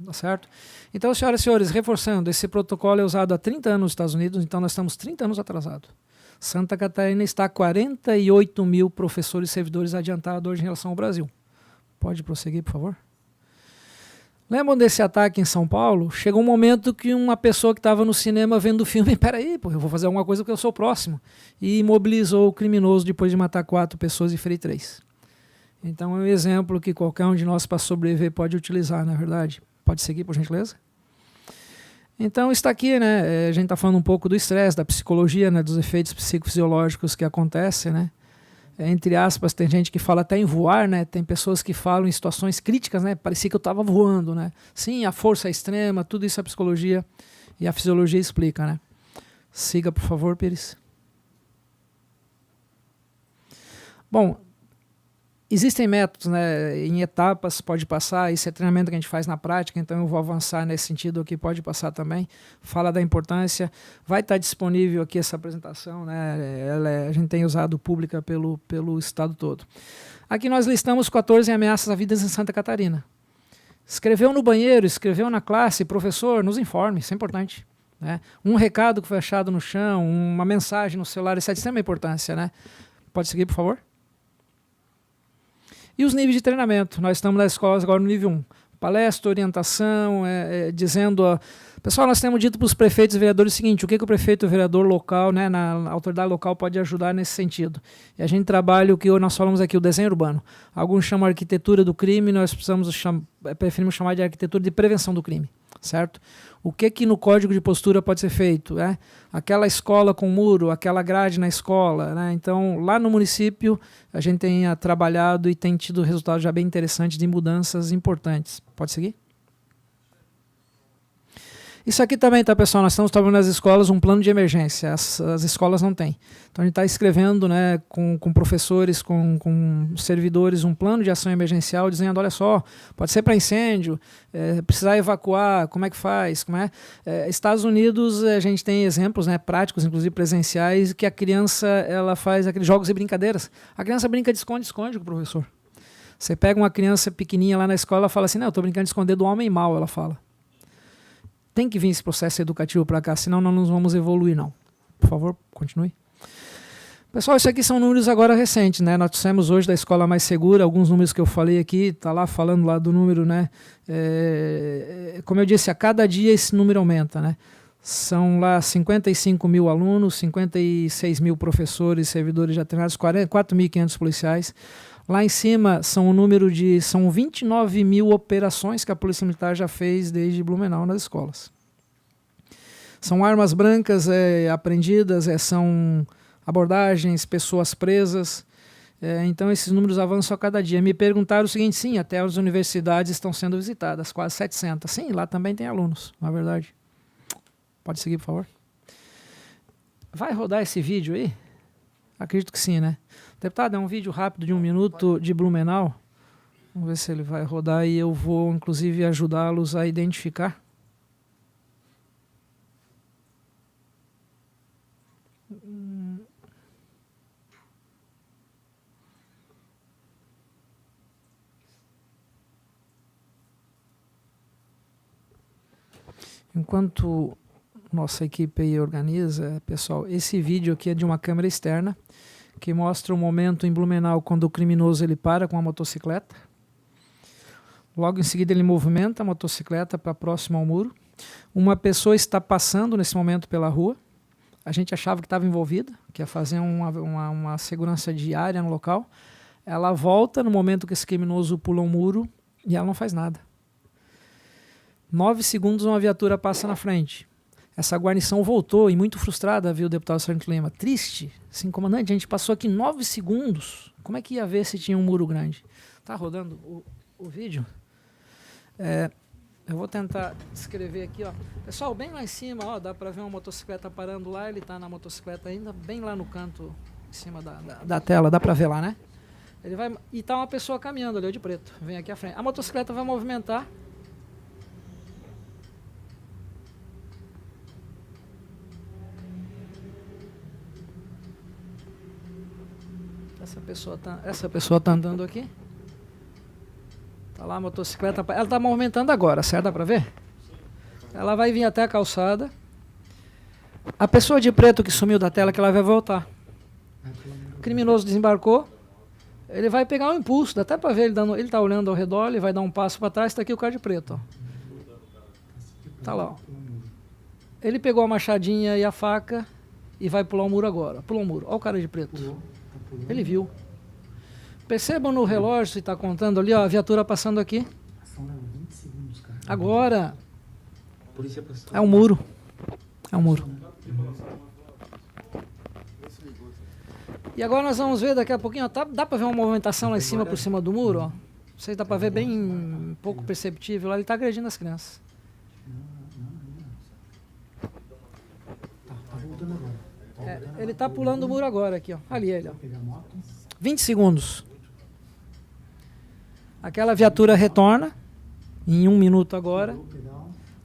Tá certo? Então, senhoras e senhores, reforçando, esse protocolo é usado há 30 anos nos Estados Unidos, então nós estamos 30 anos atrasados. Santa Catarina está 48 mil professores e servidores adiantados hoje em relação ao Brasil. Pode prosseguir, por favor? Lembram desse ataque em São Paulo? Chegou um momento que uma pessoa que estava no cinema vendo o filme, peraí, eu vou fazer alguma coisa porque eu sou o próximo. E imobilizou o criminoso depois de matar 4 pessoas e ferir 3. Então é um exemplo que qualquer um de nós para sobreviver pode utilizar, não é verdade? Pode seguir, por gentileza? Então está aqui, né? A gente está falando um pouco do estresse, da psicologia, né? Dos efeitos psicofisiológicos que acontecem, né? Entre aspas, tem gente que fala até em voar, né? Tem pessoas que falam em situações críticas, né? Parecia que eu estava voando, né? Sim, a força extrema, tudo isso a psicologia e a fisiologia explica, né? Siga, por favor, Pires. Bom, existem métodos, né, em etapas, pode passar, isso é treinamento que a gente faz na prática, então eu vou avançar nesse sentido aqui, pode passar também, fala da importância, vai estar disponível aqui essa apresentação, né, a gente tem usado pública pelo estado todo. Aqui nós listamos 14 ameaças à vida em Santa Catarina. Escreveu no banheiro, escreveu na classe, professor, nos informe, isso é importante. Né? Um recado que foi achado no chão, uma mensagem no celular, isso é de extrema importância. Né? Pode seguir, por favor? E os níveis de treinamento. Nós estamos nas escolas agora no nível 1. Palestra, orientação, dizendo... Pessoal, nós temos dito para os prefeitos e vereadores o seguinte, o que o prefeito e o vereador local, né, na autoridade local pode ajudar nesse sentido. E a gente trabalha o que nós falamos aqui, o desenho urbano. Alguns chamam de arquitetura do crime, nós preferimos chamar de arquitetura de prevenção do crime. Certo? O que no código de postura pode ser feito? Aquela escola com muro, aquela grade na escola. Né? Então, lá no município, a gente tem trabalhado e tem tido resultados já bem interessantes de mudanças importantes. Pode seguir? Isso aqui também, tá, pessoal? Nós estamos trabalhando nas escolas um plano de emergência. As escolas não têm. Então, a gente está escrevendo, né, com professores, com servidores, um plano de ação emergencial, dizendo, olha só, pode ser para incêndio, precisar evacuar, como é que faz? Estados Unidos, a gente tem exemplos, né, práticos, inclusive presenciais, que a criança ela faz aqueles jogos e brincadeiras. A criança brinca de esconde-esconde com o professor. Você pega uma criança pequenininha lá na escola, ela fala assim, não, eu estou brincando de esconder do homem mau, ela fala. Tem que vir esse processo educativo para cá, senão nós não vamos evoluir, não. Por favor, continue. Pessoal, isso aqui são números agora recentes, né? Nós dissemos hoje da escola mais segura, alguns números que eu falei aqui, está lá falando lá do número, né? Como eu disse, a cada dia esse número aumenta, né? São lá 55 mil alunos, 56 mil professores, servidores já treinados, 4.500 policiais. Lá em cima são 29 mil operações que a Polícia Militar já fez desde Blumenau nas escolas. São armas brancas apreendidas, são abordagens, pessoas presas. Então esses números avançam a cada dia. Me perguntaram o seguinte, sim, até as universidades estão sendo visitadas, quase 700. Sim, lá também tem alunos, na verdade. Pode seguir, por favor. Vai rodar esse vídeo aí? Acredito que sim, né? Deputado, é um vídeo rápido de 1 minuto de Blumenau. Vamos ver se ele vai rodar e eu vou, inclusive, ajudá-los a identificar. Enquanto nossa equipe aí organiza, pessoal, esse vídeo aqui é de uma câmera externa que mostra o momento em Blumenau quando o criminoso ele para com a motocicleta. Logo em seguida ele movimenta a motocicleta para próximo ao muro. Uma pessoa está passando nesse momento pela rua. A gente achava que estava envolvida, que ia fazer uma segurança diária no local. Ela volta no momento que esse criminoso pula um muro e ela não faz nada. 9 segundos uma viatura passa na frente. Essa guarnição voltou e muito frustrada, viu, o deputado Sargento Lima. Triste. Assim, comandante, a gente passou aqui 9 segundos. Como é que ia ver se tinha um muro grande? Tá rodando o vídeo? Eu vou tentar escrever aqui, ó. Pessoal, bem lá em cima, ó, dá para ver uma motocicleta parando lá. Ele está na motocicleta ainda, bem lá no canto, em cima da tela. Dá para ver lá, né? Ele vai, e tá uma pessoa caminhando ali, ó, de preto. Vem aqui à frente. A motocicleta vai movimentar. Essa pessoa tá andando aqui. Tá lá a motocicleta. Ela tá movimentando agora, certo? Dá pra ver? Ela vai vir até a calçada. A pessoa de preto que sumiu da tela, que ela vai voltar. O criminoso desembarcou. Ele vai pegar um impulso. Dá até pra ver ele tá olhando ao redor. Ele vai dar um passo para trás. Tá aqui o cara de preto, ó. Tá lá, ó. Ele pegou a machadinha e a faca e vai pular o muro agora. Pulou o muro. Olha o cara de preto. Ele viu. Percebam no relógio, se está contando ali, ó, a viatura passando aqui. Agora. É um muro. É um muro. E agora nós vamos ver daqui a pouquinho, ó, dá para ver uma movimentação lá em cima, por cima do muro, ó. Vocês dá para ver bem pouco perceptível lá, ele está agredindo as crianças. Ele está pulando o muro agora aqui, ó. Ali ele, ó. 20 segundos. Aquela viatura retorna, em 1 minuto agora.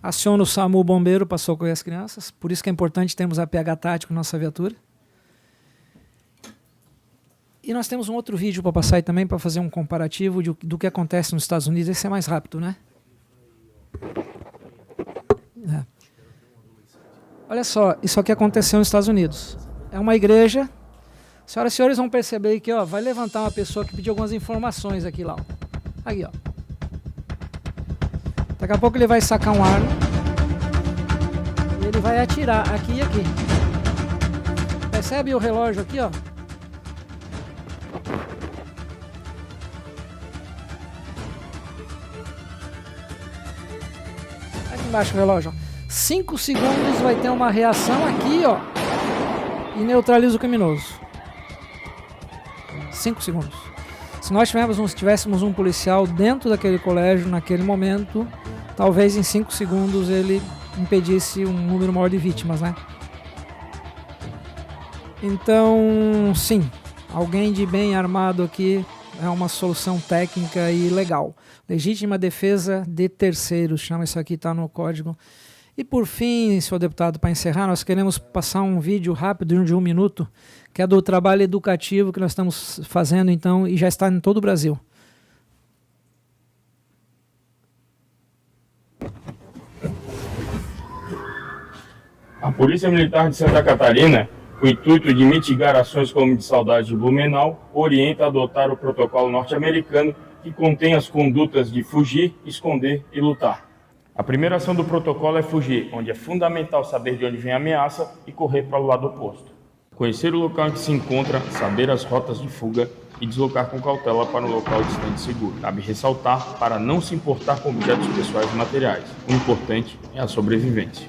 Aciona o SAMU, o bombeiro, para socorrer as crianças. Por isso que é importante termos a PH tático na nossa viatura. E nós temos um outro vídeo para passar aí também, para fazer um comparativo do que acontece nos Estados Unidos. Esse é mais rápido, né? É. Olha só, isso aqui aconteceu nos Estados Unidos. É uma igreja. Senhoras e senhores vão perceber que ó, vai levantar uma pessoa que pediu algumas informações aqui lá. Ó. Aqui, ó. Daqui a pouco ele vai sacar um arma. E ele vai atirar aqui e aqui. Percebe o relógio aqui, ó? Aqui embaixo o relógio, ó. 5 segundos vai ter uma reação aqui, ó. E neutraliza o criminoso. 5 segundos. Se nós tivéssemos um policial dentro daquele colégio, naquele momento, talvez em 5 segundos ele impedisse um número maior de vítimas, né? Então, sim, alguém de bem armado aqui é uma solução técnica e legal. Legítima defesa de terceiros, chama isso aqui, está no código. E por fim, senhor deputado, para encerrar, nós queremos passar um vídeo rápido de 1 minuto, que é do trabalho educativo que nós estamos fazendo, então, e já está em todo o Brasil. A Polícia Militar de Santa Catarina, com o intuito de mitigar ações como de saudade de Blumenau, orienta a adotar o protocolo norte-americano que contém as condutas de fugir, esconder e lutar. A primeira ação do protocolo é fugir, onde é fundamental saber de onde vem a ameaça e correr para o lado oposto. Conhecer o local em que se encontra, saber as rotas de fuga e deslocar com cautela para um local distante e seguro. Cabe ressaltar para não se importar com objetos pessoais e materiais. O importante é a sobrevivência.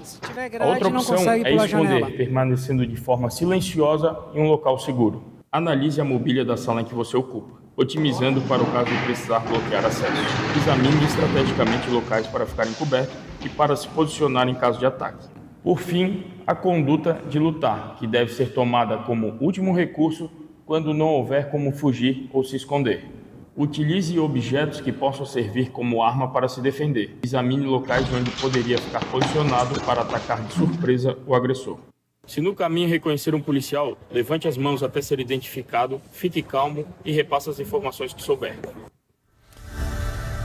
A outra opção é esconder, permanecendo de forma silenciosa em um local seguro. Analise a mobília da sala em que você ocupa, otimizando para o caso de precisar bloquear acesso. Examine estrategicamente locais para ficarem cobertos e para se posicionar em caso de ataque. Por fim, a conduta de lutar, que deve ser tomada como último recurso quando não houver como fugir ou se esconder. Utilize objetos que possam servir como arma para se defender. Examine locais onde poderia ficar posicionado para atacar de surpresa o agressor. Se no caminho reconhecer um policial, levante as mãos até ser identificado, fique calmo e repasse as informações que souber.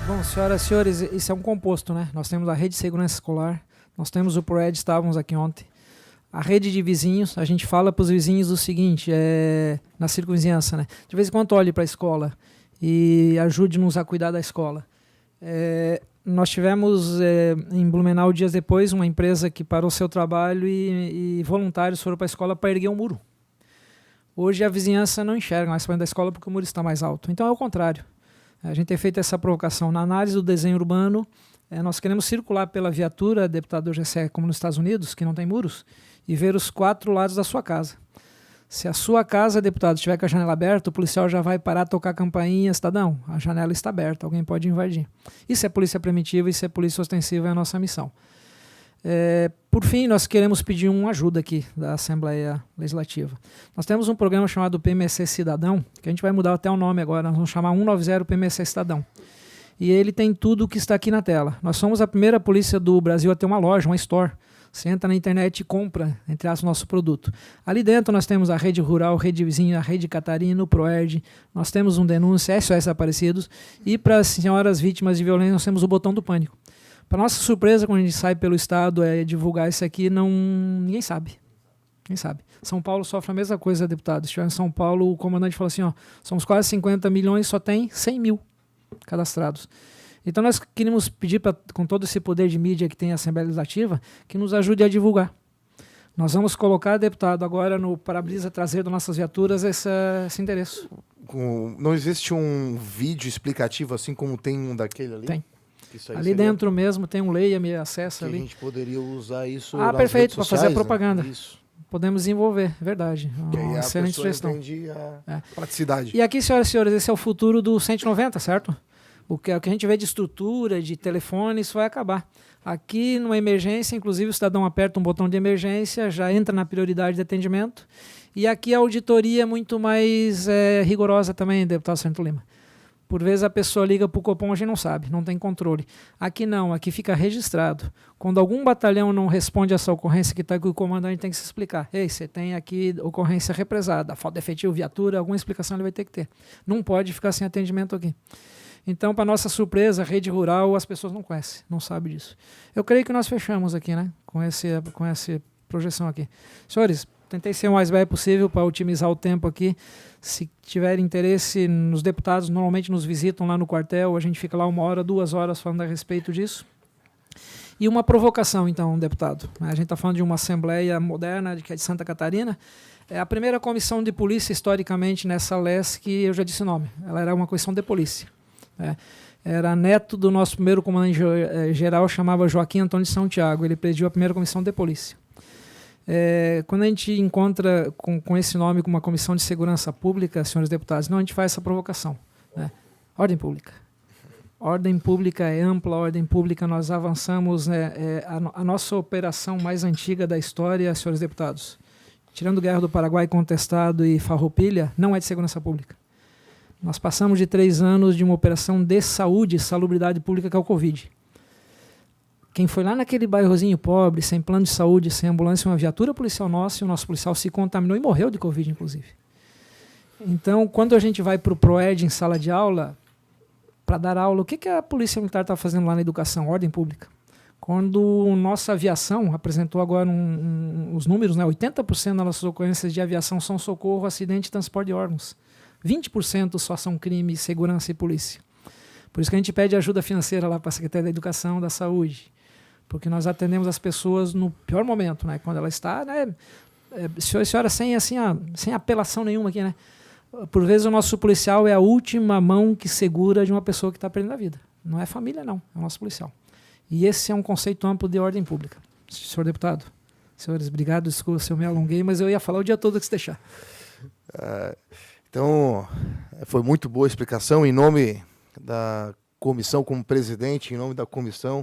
Bom, senhoras e senhores, isso é um composto, né? Nós temos a rede de segurança escolar, nós temos o PROED, estávamos aqui ontem. A rede de vizinhos, a gente fala para os vizinhos o seguinte, na circunvizinhança, né? De vez em quando olhe para a escola e ajude-nos a cuidar da escola. Nós tivemos em Blumenau, dias depois, uma empresa que parou seu trabalho e voluntários foram para a escola para erguer um muro. Hoje a vizinhança não enxerga mais para dentro da escola porque o muro está mais alto. Então é o contrário. A gente tem feito essa provocação. Na análise do desenho urbano, nós queremos circular pela viatura, deputado Gessé, como nos Estados Unidos, que não tem muros, e ver os 4 lados da sua casa. Se a sua casa, deputado, estiver com a janela aberta, o policial já vai parar, tocar a campainha, cidadão, a janela está aberta, alguém pode invadir. Isso é polícia primitiva, isso é polícia ostensiva, é a nossa missão. Por fim, nós queremos pedir uma ajuda aqui da Assembleia Legislativa. Nós temos um programa chamado PMC Cidadão, que a gente vai mudar até o nome agora, nós vamos chamar 190 PMC Cidadão. E ele tem tudo o que está aqui na tela. Nós somos a primeira polícia do Brasil a ter uma loja, uma store. Você entra na internet e compra, entre aspas, o nosso produto. Ali dentro nós temos a rede rural, a rede vizinha, a rede Catarina, o PROERD, nós temos um denúncia, SOS Aparecidos, e para as senhoras vítimas de violência nós temos o botão do pânico. Para nossa surpresa, quando a gente sai pelo estado divulgar isso aqui, ninguém sabe. Ninguém sabe. São Paulo sofre a mesma coisa, deputado. Se estiver em São Paulo, o comandante falou assim, somos quase 50 milhões, só tem 100 mil cadastrados. Então nós queríamos pedir, com todo esse poder de mídia que tem a Assembleia Legislativa, que nos ajude a divulgar. Nós vamos colocar, deputado, agora no para-brisa traseiro das nossas viaturas esse endereço. Não existe um vídeo explicativo assim como tem um daquele ali? Tem. Ali dentro mesmo tem um leia-me, acessa ali. A gente poderia usar isso perfeito, para fazer a né? propaganda. Isso. Podemos desenvolver, verdade. Uma excelente sugestão. A praticidade. E aqui, senhoras e senhores, esse é o futuro do 190, certo? O que a gente vê de estrutura, de telefone, isso vai acabar. Aqui, numa emergência, inclusive o cidadão aperta um botão de emergência, já entra na prioridade de atendimento E aqui a auditoria é muito mais rigorosa também, deputado Sargento Lima. Por vezes a pessoa liga para o Copom, a gente não sabe, não tem controle. Aqui não, aqui fica registrado. Quando algum batalhão não responde a essa ocorrência que está aqui, o comandante tem que se explicar. Ei, você tem aqui ocorrência represada, falta de efetivo, viatura, alguma explicação ele vai ter que ter. Não pode ficar sem atendimento aqui. Então, para nossa surpresa, a rede rural as pessoas não conhecem, não sabem disso. Eu creio que nós fechamos aqui, né? Com essa projeção aqui. Senhores, tentei ser o mais breve possível para otimizar o tempo aqui. Se tiver interesse nos deputados, normalmente nos visitam lá no quartel, a gente fica lá 1 hora, 2 horas falando a respeito disso. E uma provocação, então, deputado. A gente está falando de uma assembleia moderna, que é de Santa Catarina. É a primeira comissão de polícia, historicamente, nessa LES, que eu já disse o nome. Ela era uma comissão de polícia. Era neto do nosso primeiro comandante-geral, chamava Joaquim Antônio de São Tiago. Ele presidiu a primeira comissão de polícia. Quando a gente encontra com esse nome, com uma comissão de segurança pública, senhores deputados, não, a gente faz essa provocação. Né? Ordem pública. Ordem pública é ampla, ordem pública nós avançamos, a nossa operação mais antiga da história, senhores deputados, tirando Guerra do Paraguai, Contestado e Farroupilha, não é de segurança pública. Nós passamos de 3 anos de uma operação de saúde e salubridade pública, que é o Covid. Quem foi lá naquele bairrozinho pobre, sem plano de saúde, sem ambulância, uma viatura policial nossa, e o nosso policial se contaminou e morreu de Covid, inclusive. Então, quando a gente vai para o PROED em sala de aula, para dar aula, o que a Polícia Militar está fazendo lá na educação? Ordem pública. Quando nossa aviação apresentou agora os números, né, 80% das nossas ocorrências de aviação são socorro, acidente e transporte de órgãos. 20% só são crime, segurança e polícia. Por isso que a gente pede ajuda financeira lá para a Secretaria da Educação, da Saúde. Porque nós atendemos as pessoas no pior momento, né? Quando ela está, né? Senhora, sem apelação nenhuma aqui, né? Por vezes o nosso policial é a última mão que segura de uma pessoa que está perdendo a vida. Não é família, não. É o nosso policial. E esse é um conceito amplo de ordem pública. Senhor deputado, senhores, obrigado. Desculpa se eu me alonguei, mas eu ia falar o dia todo que se deixar. Então, foi muito boa a explicação. Em nome da comissão, como presidente, em nome da comissão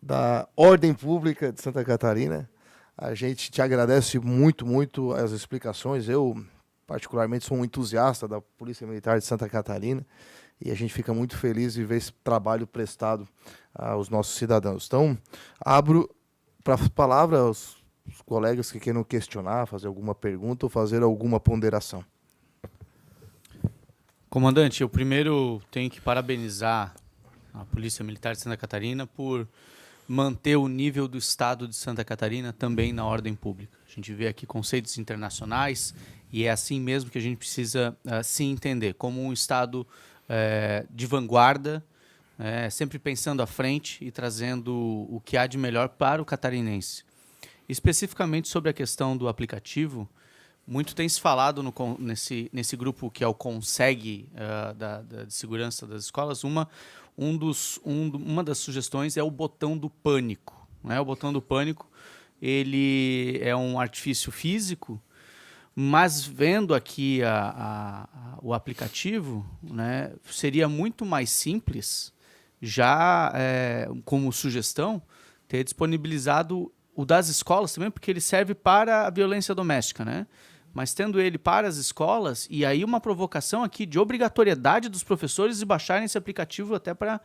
da Ordem Pública de Santa Catarina, a gente te agradece muito, muito as explicações. Eu, particularmente, sou um entusiasta da Polícia Militar de Santa Catarina e a gente fica muito feliz de ver esse trabalho prestado aos nossos cidadãos. Então, abro para a palavra aos colegas que queiram questionar, fazer alguma pergunta ou fazer alguma ponderação. Comandante, eu primeiro tenho que parabenizar a Polícia Militar de Santa Catarina por manter o nível do Estado de Santa Catarina também na ordem pública. A gente vê aqui conceitos internacionais e é assim mesmo que a gente precisa se entender, como um Estado de vanguarda, sempre pensando à frente e trazendo o que há de melhor para o catarinense. Especificamente sobre a questão do aplicativo, muito tem se falado nesse grupo que é o CONSEG de segurança das escolas. Uma das sugestões é o botão do pânico. Né? O botão do pânico ele é um artifício físico, mas vendo aqui o aplicativo, né, seria muito mais simples, já como sugestão, ter disponibilizado o das escolas também, porque ele serve para a violência doméstica, né? Mas tendo ele para as escolas, e aí uma provocação aqui de obrigatoriedade dos professores de baixarem esse aplicativo até para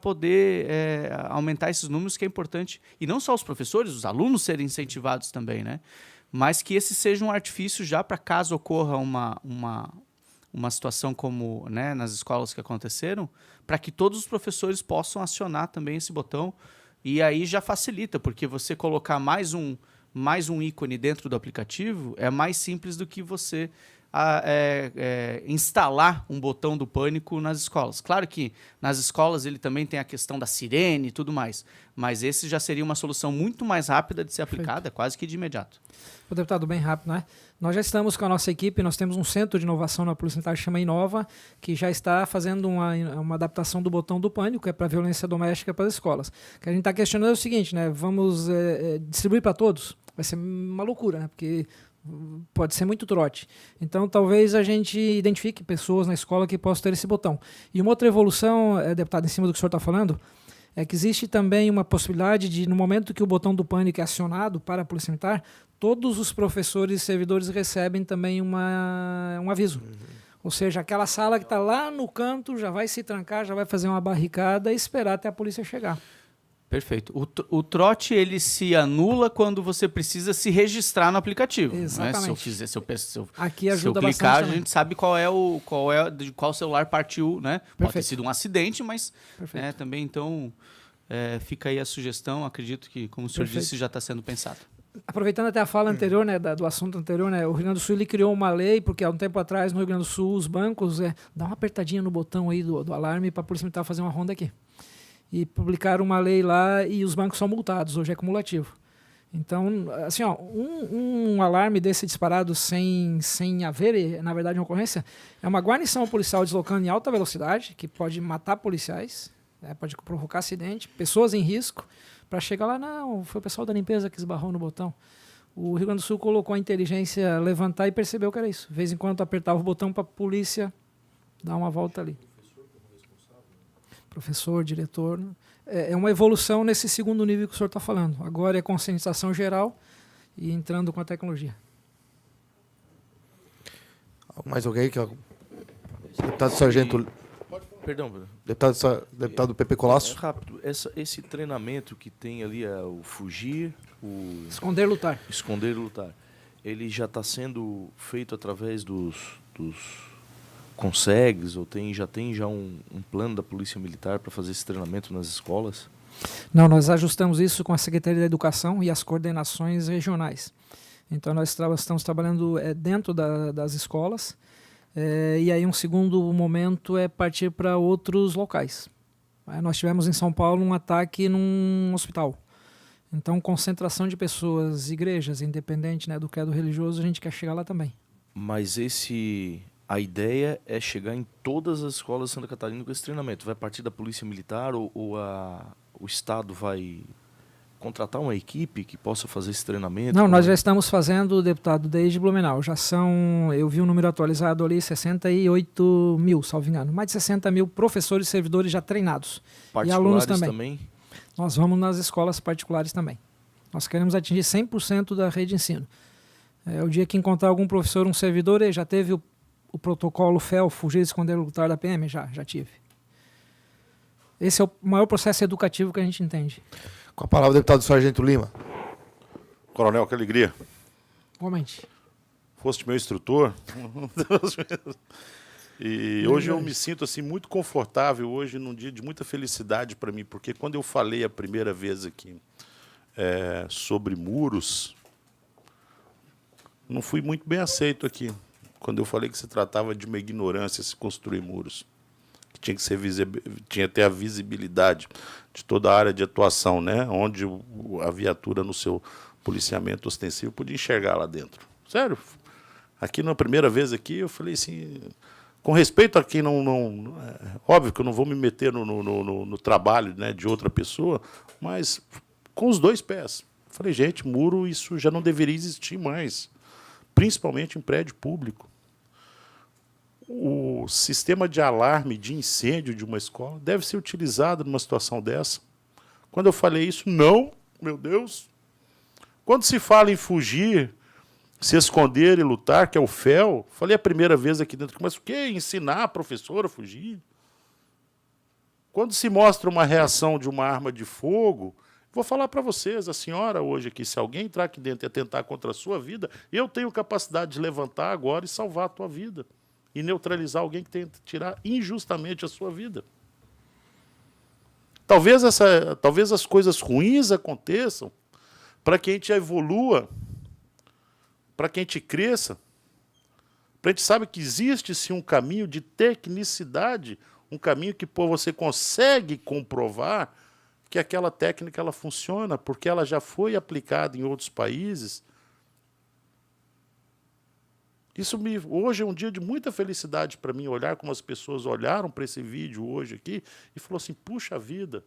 poder aumentar esses números, que é importante. E não só os professores, os alunos serem incentivados também, né? Mas que esse seja um artifício já para caso ocorra uma situação como, né, nas escolas que aconteceram, para que todos os professores possam acionar também esse botão. E aí já facilita, porque você colocar mais um ícone dentro do aplicativo é mais simples do que você instalar um botão do pânico nas escolas. Claro que nas escolas ele também tem a questão da sirene e tudo mais, mas esse já seria uma solução muito mais rápida de ser aplicada, quase que de imediato. O deputado, bem rápido, né? Nós já estamos com a nossa equipe, nós temos um centro de inovação na Polícia Militar que chama Inova, que já está fazendo uma adaptação do botão do pânico, para violência doméstica para as escolas. O que a gente está questionando é o seguinte, né? Vamos distribuir para todos? Vai ser uma loucura, né? Porque pode ser muito trote. Então, talvez a gente identifique pessoas na escola que possam ter esse botão. E uma outra evolução, deputado, em cima do que o senhor está falando, é que existe também uma possibilidade de, no momento que o botão do pânico é acionado para a Polícia Militar, todos os professores e servidores recebem também um aviso. Ou seja, aquela sala que está lá no canto já vai se trancar, já vai fazer uma barricada e esperar até a polícia chegar. Perfeito. O trote ele se anula quando você precisa se registrar no aplicativo. Exatamente. Né? Se eu Aqui ajuda clicar, bastante a também. gente sabe de qual celular partiu, né? Pode ter Perfeito. sido um acidente, mas Perfeito. também então fica aí a sugestão. Acredito que, como o senhor Perfeito. disse, já está sendo pensado. Aproveitando até a fala anterior, né, do assunto anterior, né, o Rio Grande do Sul ele criou uma lei, porque há um tempo atrás no Rio Grande do Sul os bancos dá uma apertadinha no botão aí do alarme para a Polícia Militar fazer uma ronda aqui. E publicaram uma lei lá e os bancos são multados, hoje é cumulativo. Então, assim, ó, um alarme desse disparado sem haver, na verdade, uma ocorrência, é uma guarnição policial deslocando em alta velocidade, que pode matar policiais, pode provocar acidente, pessoas em risco, para chegar lá, não, foi o pessoal da limpeza que esbarrou no botão. O Rio Grande do Sul colocou a inteligência levantar e percebeu que era isso. De vez em quando apertava o botão para a polícia dar uma volta ali. Professor, diretor. É uma evolução nesse segundo nível que o senhor está falando. Agora é conscientização geral e entrando com a tecnologia. Mais alguém? Deputado Sargento... Perdão, Bruno. Deputado Pepe Colasso. Rápido. Esse treinamento que tem ali, o fugir, o Esconder, lutar. esconder e lutar, ele já está sendo feito através dos CONSEGs, ou já tem um plano da Polícia Militar para fazer esse treinamento nas escolas? Não, nós ajustamos isso com a Secretaria da Educação e as coordenações regionais. Então, nós estamos trabalhando dentro das escolas, e aí um segundo momento é partir para outros locais. Nós tivemos em São Paulo um ataque num hospital. Então, concentração de pessoas, igrejas, independente, né, do credo religioso, a gente quer chegar lá também. Mas a ideia é chegar em todas as escolas de Santa Catarina com esse treinamento. Vai partir da Polícia Militar ou o Estado vai contratar uma equipe que possa fazer esse treinamento? Não, nós já estamos fazendo, deputado, desde Blumenau. Já são, eu vi um número atualizado ali, 68 mil, salvo engano. Mais de 60 mil professores e servidores já treinados. E alunos também. Nós vamos nas escolas particulares também. Nós queremos atingir 100% da rede de ensino. O dia que encontrar algum professor, um servidor, já teve o protocolo FEL, Fugir, Esconder e Lutar da PM? Já tive. Esse é o maior processo educativo que a gente entende. Com a palavra, deputado Sargento Lima. Coronel, que alegria. Realmente. Foste meu instrutor. E hoje eu me sinto assim muito confortável, hoje num dia de muita felicidade para mim, porque quando eu falei a primeira vez aqui sobre muros, não fui muito bem aceito aqui. Quando eu falei que se tratava de uma ignorância se construir muros, que tinha que ter a visibilidade de toda a área de atuação, né? Onde a viatura no seu policiamento ostensivo podia enxergar lá dentro. Sério. Aqui na primeira vez aqui eu falei assim, com respeito a quem óbvio que eu não vou me meter no trabalho, né, de outra pessoa, mas com os dois pés. Falei, gente, muro isso já não deveria existir mais, principalmente em prédio público. O sistema de alarme de incêndio de uma escola deve ser utilizado numa situação dessa. Quando eu falei isso, não, meu Deus. Quando se fala em fugir, se esconder e lutar, que é o FEL, falei a primeira vez aqui dentro, mas o que? Ensinar a professora a fugir? Quando se mostra uma reação de uma arma de fogo, vou falar para vocês, a senhora hoje aqui, se alguém entrar aqui dentro e atentar contra a sua vida, eu tenho capacidade de levantar agora e salvar a tua vida. E neutralizar alguém que tenta tirar injustamente a sua vida. Talvez as coisas ruins aconteçam para que a gente evolua, para que a gente cresça, para a gente saber que existe sim um caminho de tecnicidade, um caminho que você consegue comprovar que aquela técnica ela funciona, porque ela já foi aplicada em outros países. Hoje é um dia de muita felicidade para mim, olhar como as pessoas olharam para esse vídeo hoje aqui e falou assim, puxa vida,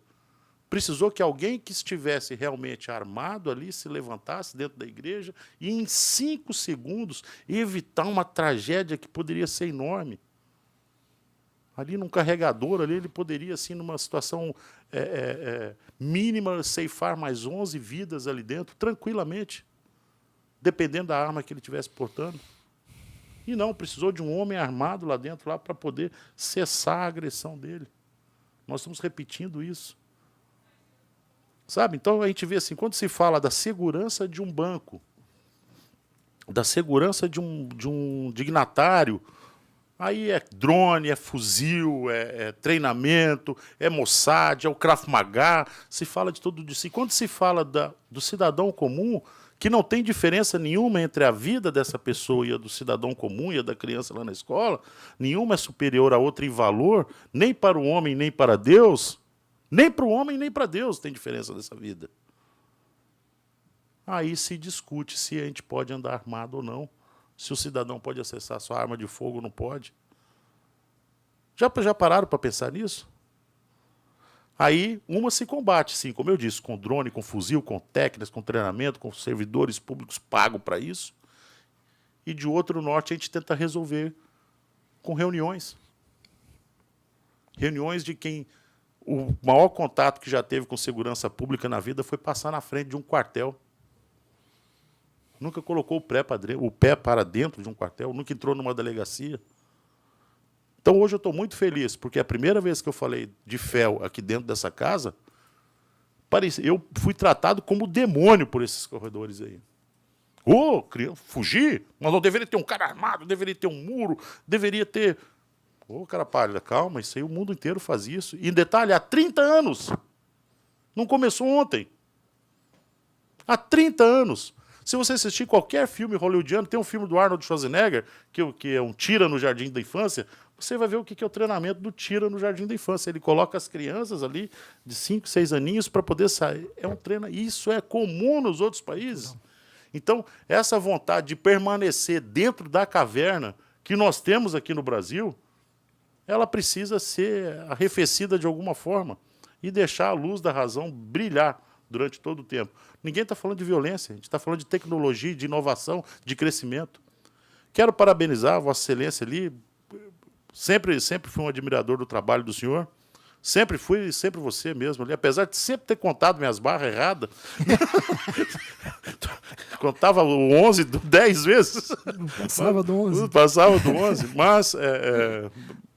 precisou que alguém que estivesse realmente armado ali se levantasse dentro da igreja e em 5 segundos evitar uma tragédia que poderia ser enorme. Ali num carregador, ali, ele poderia, assim, numa situação mínima, ceifar mais 11 vidas ali dentro, tranquilamente, dependendo da arma que ele estivesse portando. E não, precisou de um homem armado lá dentro para poder cessar a agressão dele. Nós estamos repetindo isso. Sabe? Então, a gente vê assim, quando se fala da segurança de um banco, da segurança de um dignatário, aí é drone, é fuzil, é treinamento, é Mossad, é o Krav Maga, se fala de tudo isso. E quando se fala do cidadão comum, que não tem diferença nenhuma entre a vida dessa pessoa e a do cidadão comum e a da criança lá na escola, nenhuma é superior à outra em valor, nem para o homem, nem para Deus, nem para o homem, nem para Deus tem diferença dessa vida. Aí se discute se a gente pode andar armado ou não, se o cidadão pode acessar sua arma de fogo ou não pode. Já pararam para pensar nisso? Aí, uma se combate, sim, como eu disse, com drone, com fuzil, com técnicas, com treinamento, com servidores públicos pagos para isso. E de outro norte a gente tenta resolver com reuniões. Reuniões de quem o maior contato que já teve com segurança pública na vida foi passar na frente de um quartel. Nunca colocou o pé para dentro de um quartel, nunca entrou numa delegacia. Então, hoje eu estou muito feliz, porque a primeira vez que eu falei de fel aqui dentro dessa casa, eu fui tratado como demônio por esses corredores aí. Fugir? Mas não deveria ter um cara armado, deveria ter um muro, deveria ter... cara pálida, calma, isso aí o mundo inteiro faz isso. E, em detalhe, há 30 anos. Não começou ontem. Há 30 anos. Se você assistir qualquer filme hollywoodiano, tem um filme do Arnold Schwarzenegger, que é um tira no jardim da infância, você vai ver o que é o treinamento do tira no jardim da infância. Ele coloca as crianças ali de 5, 6 aninhos para poder sair. É um treinamento. Isso é comum nos outros países. Então, essa vontade de permanecer dentro da caverna que nós temos aqui no Brasil, ela precisa ser arrefecida de alguma forma e deixar a luz da razão brilhar durante todo o tempo. Ninguém está falando de violência, a gente está falando de tecnologia, de inovação, de crescimento. Quero parabenizar a Vossa Excelência ali. Sempre fui um admirador do trabalho do senhor. Sempre fui, sempre você mesmo ali. Apesar de sempre ter contado minhas barras erradas. Contava o 11 10 vezes. Não passava do 11. Passava do 11. Mas,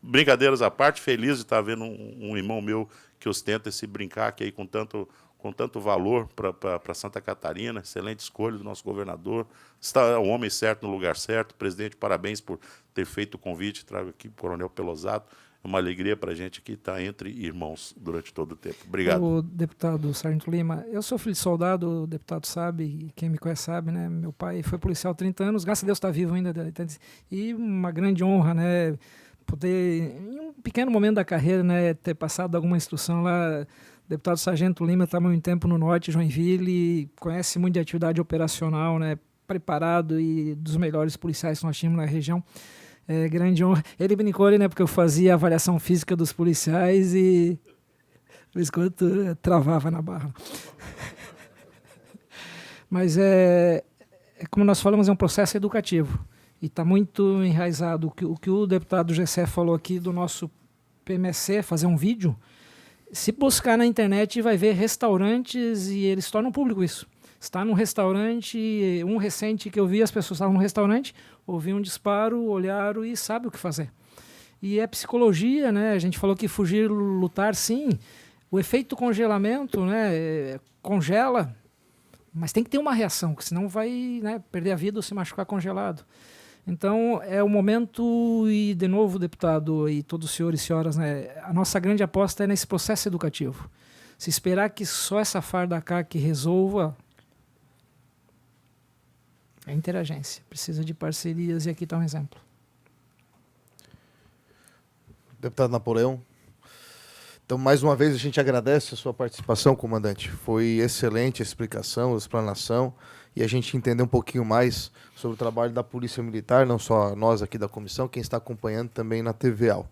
brincadeiras à parte, feliz de estar vendo um irmão meu que ostenta esse brincaque aí com tanto valor para Santa Catarina. Excelente escolha do nosso governador. Está o homem certo no lugar certo. Presidente, parabéns por ter feito o convite. Trago aqui o Coronel Pelosato. É uma alegria para a gente aqui estar entre irmãos durante todo o tempo. Obrigado. O deputado Sargento Lima, eu sou filho de soldado, o deputado sabe, e quem me conhece sabe, né? Meu pai foi policial há 30 anos, graças a Deus está vivo ainda. E uma grande honra, né? Poder, em um pequeno momento da carreira, né, ter passado alguma instrução lá. O deputado Sargento Lima está há muito tempo no norte, Joinville, conhece muito de atividade operacional, né? Preparado e dos melhores policiais que nós tínhamos na região. É grande honra. Ele brincou ali, né, porque eu fazia a avaliação física dos policiais e o escudo travava na barra. Mas como nós falamos, é um processo educativo e está muito enraizado. O que o deputado Gessé falou aqui do nosso PMSC, fazer um vídeo, se buscar na internet vai ver restaurantes e eles tornam público isso. Está num restaurante, um recente que eu vi, as pessoas estavam no restaurante, ouviam um disparo, olharam e sabem o que fazer. E é psicologia, né? A gente falou que fugir, lutar, sim. O efeito congelamento, né? Congela, mas tem que ter uma reação, porque senão vai, né, perder a vida ou se machucar congelado. Então, é o momento, e de novo, deputado e todos os senhores e senhoras, né, a nossa grande aposta é nesse processo educativo. Se esperar que só essa farda cá que resolva, é interagência, precisa de parcerias e aqui está um exemplo. Deputado Napoleão, então mais uma vez a gente agradece a sua participação, comandante. Foi excelente a explicação, a explanação e a gente entender um pouquinho mais sobre o trabalho da Polícia Militar, não só nós aqui da comissão, quem está acompanhando também na TVAL.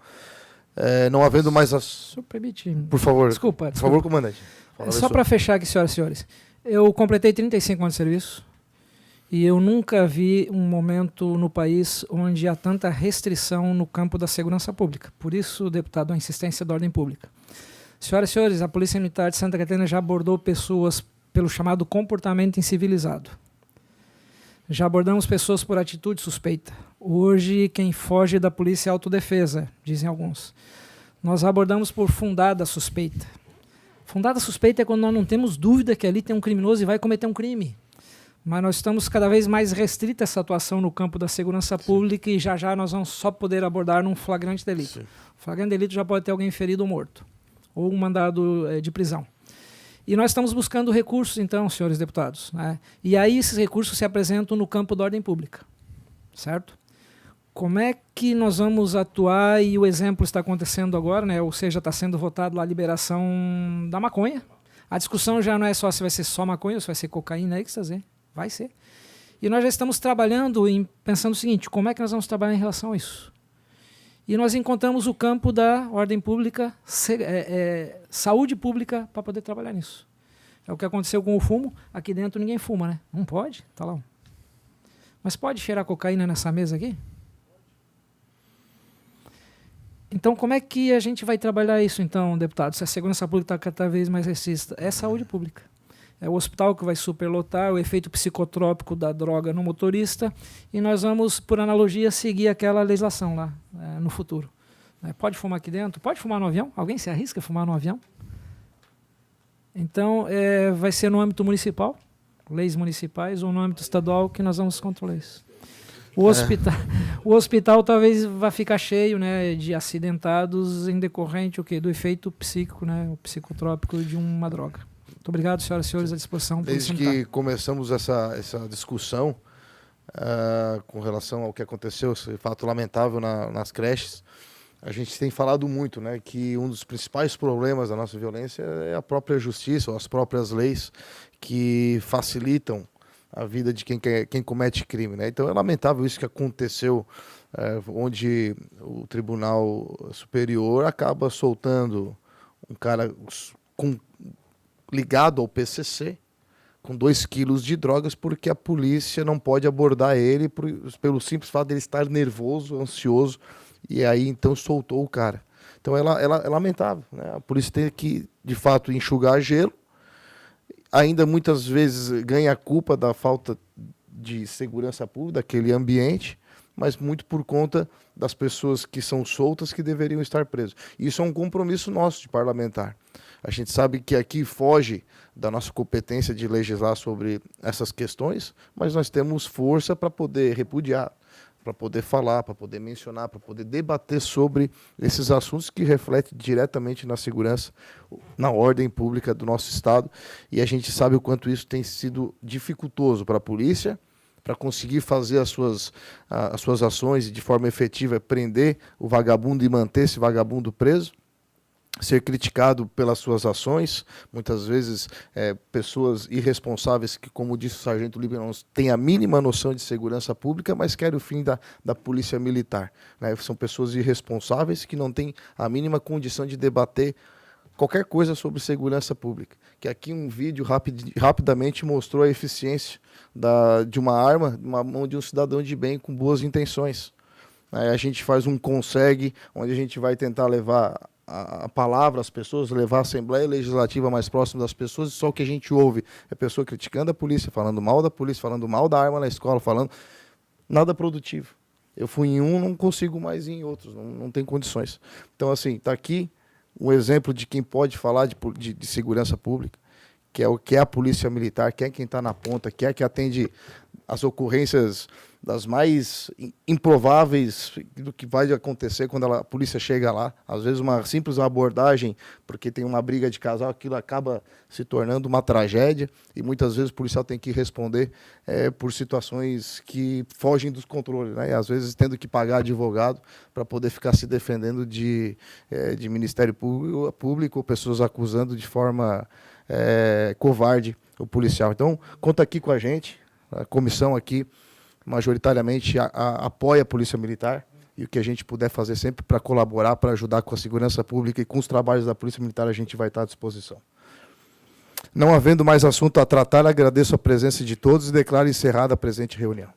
Não havendo mais... Se eu permite... Por favor. Desculpa. Por favor, comandante. Só para fechar aqui, senhoras e senhores. Eu completei 35 anos de serviço E eu nunca vi um momento no país onde há tanta restrição no campo da segurança pública. Por isso, deputado, a insistência da ordem pública. Senhoras e senhores, a Polícia Militar de Santa Catarina já abordou pessoas pelo chamado comportamento incivilizado. Já abordamos pessoas por atitude suspeita. Hoje, quem foge da polícia é autodefesa, dizem alguns. Nós abordamos por fundada suspeita. Fundada suspeita é quando nós não temos dúvida que ali tem um criminoso e vai cometer um crime. Mas nós estamos cada vez mais restrita essa atuação no campo da segurança pública e já nós vamos só poder abordar num flagrante delito. Flagrante delito já pode ter alguém ferido ou morto, ou um mandado de prisão. E nós estamos buscando recursos, então, senhores deputados, né? E aí esses recursos se apresentam no campo da ordem pública, certo? Como é que nós vamos atuar, e o exemplo está acontecendo agora, né? Ou seja, está sendo votado lá a liberação da maconha. A discussão já não é só se vai ser só maconha ou se vai ser cocaína, êxtase, vai ser. E nós já estamos trabalhando, pensando o seguinte, como é que nós vamos trabalhar em relação a isso? E nós encontramos o campo da ordem pública, saúde pública, para poder trabalhar nisso. É o que aconteceu com o fumo. Aqui dentro ninguém fuma, né? Não pode? Tá lá. Mas pode cheirar cocaína nessa mesa aqui? Então, como é que a gente vai trabalhar isso, então, deputado? Se a segurança pública está cada vez mais restrita, é saúde pública. É o hospital que vai superlotar, o efeito psicotrópico da droga no motorista, e nós vamos, por analogia, seguir aquela legislação lá no futuro. Pode fumar aqui dentro? Pode fumar no avião? Alguém se arrisca a fumar no avião? Então, vai ser no âmbito municipal, leis municipais, ou no âmbito estadual que nós vamos controlar isso. O hospital talvez vá ficar cheio, né, de acidentados em decorrente do efeito psíquico, né, o psicotrópico de uma droga. Muito obrigado, senhoras e senhores, à disposição. Desde que começamos essa discussão com relação ao que aconteceu, esse fato lamentável nas creches, a gente tem falado muito, né, que um dos principais problemas da nossa violência é a própria justiça, ou as próprias leis que facilitam a vida de quem comete crime, né? Então é lamentável isso que aconteceu, onde o Tribunal Superior acaba soltando um cara ligado ao PCC, com 2 quilos de drogas, porque a polícia não pode abordar ele pelo simples fato de ele estar nervoso, ansioso, e aí então soltou o cara. Então é lamentável, né? A polícia tem que, de fato, enxugar gelo, ainda muitas vezes ganha a culpa da falta de segurança pública daquele ambiente, mas muito por conta das pessoas que são soltas que deveriam estar presas. Isso é um compromisso nosso de parlamentar. A gente sabe que aqui foge da nossa competência de legislar sobre essas questões, mas nós temos força para poder repudiar, para poder falar, para poder mencionar, para poder debater sobre esses assuntos que refletem diretamente na segurança, na ordem pública do nosso Estado. E a gente sabe o quanto isso tem sido dificultoso para a polícia, para conseguir fazer as suas ações e de forma efetiva prender o vagabundo e manter esse vagabundo preso, ser criticado pelas suas ações, muitas vezes pessoas irresponsáveis que, como disse o sargento Líbano, não têm a mínima noção de segurança pública, mas querem o fim da polícia militar, né? São pessoas irresponsáveis que não têm a mínima condição de debater qualquer coisa sobre segurança pública. Que aqui um vídeo rapidamente mostrou a eficiência de uma arma na mão de um cidadão de bem com boas intenções. A gente faz um consegue, onde a gente vai tentar levar a palavra às pessoas, levar a Assembleia Legislativa mais próxima das pessoas, e só o que a gente ouve é pessoa criticando a polícia, falando mal da polícia, falando mal da arma na escola, falando nada produtivo. Eu fui em um, não consigo mais ir em outros, não tem condições. Então, assim, está aqui um exemplo de quem pode falar de segurança pública, que é o que é a polícia militar, que é quem está na ponta, que é que atende as ocorrências das mais improváveis do que vai acontecer quando a polícia chega lá. Às vezes uma simples abordagem, porque tem uma briga de casal, aquilo acaba se tornando uma tragédia, e muitas vezes o policial tem que responder por situações que fogem dos controles, né? E às vezes tendo que pagar advogado para poder ficar se defendendo de Ministério Público ou pessoas acusando de forma covarde o policial. Então, conta aqui com a gente, a comissão aqui majoritariamente apoia a Polícia Militar, e o que a gente puder fazer sempre para colaborar, para ajudar com a segurança pública e com os trabalhos da Polícia Militar, a gente vai estar à disposição. Não havendo mais assunto a tratar, agradeço a presença de todos e declaro encerrada a presente reunião.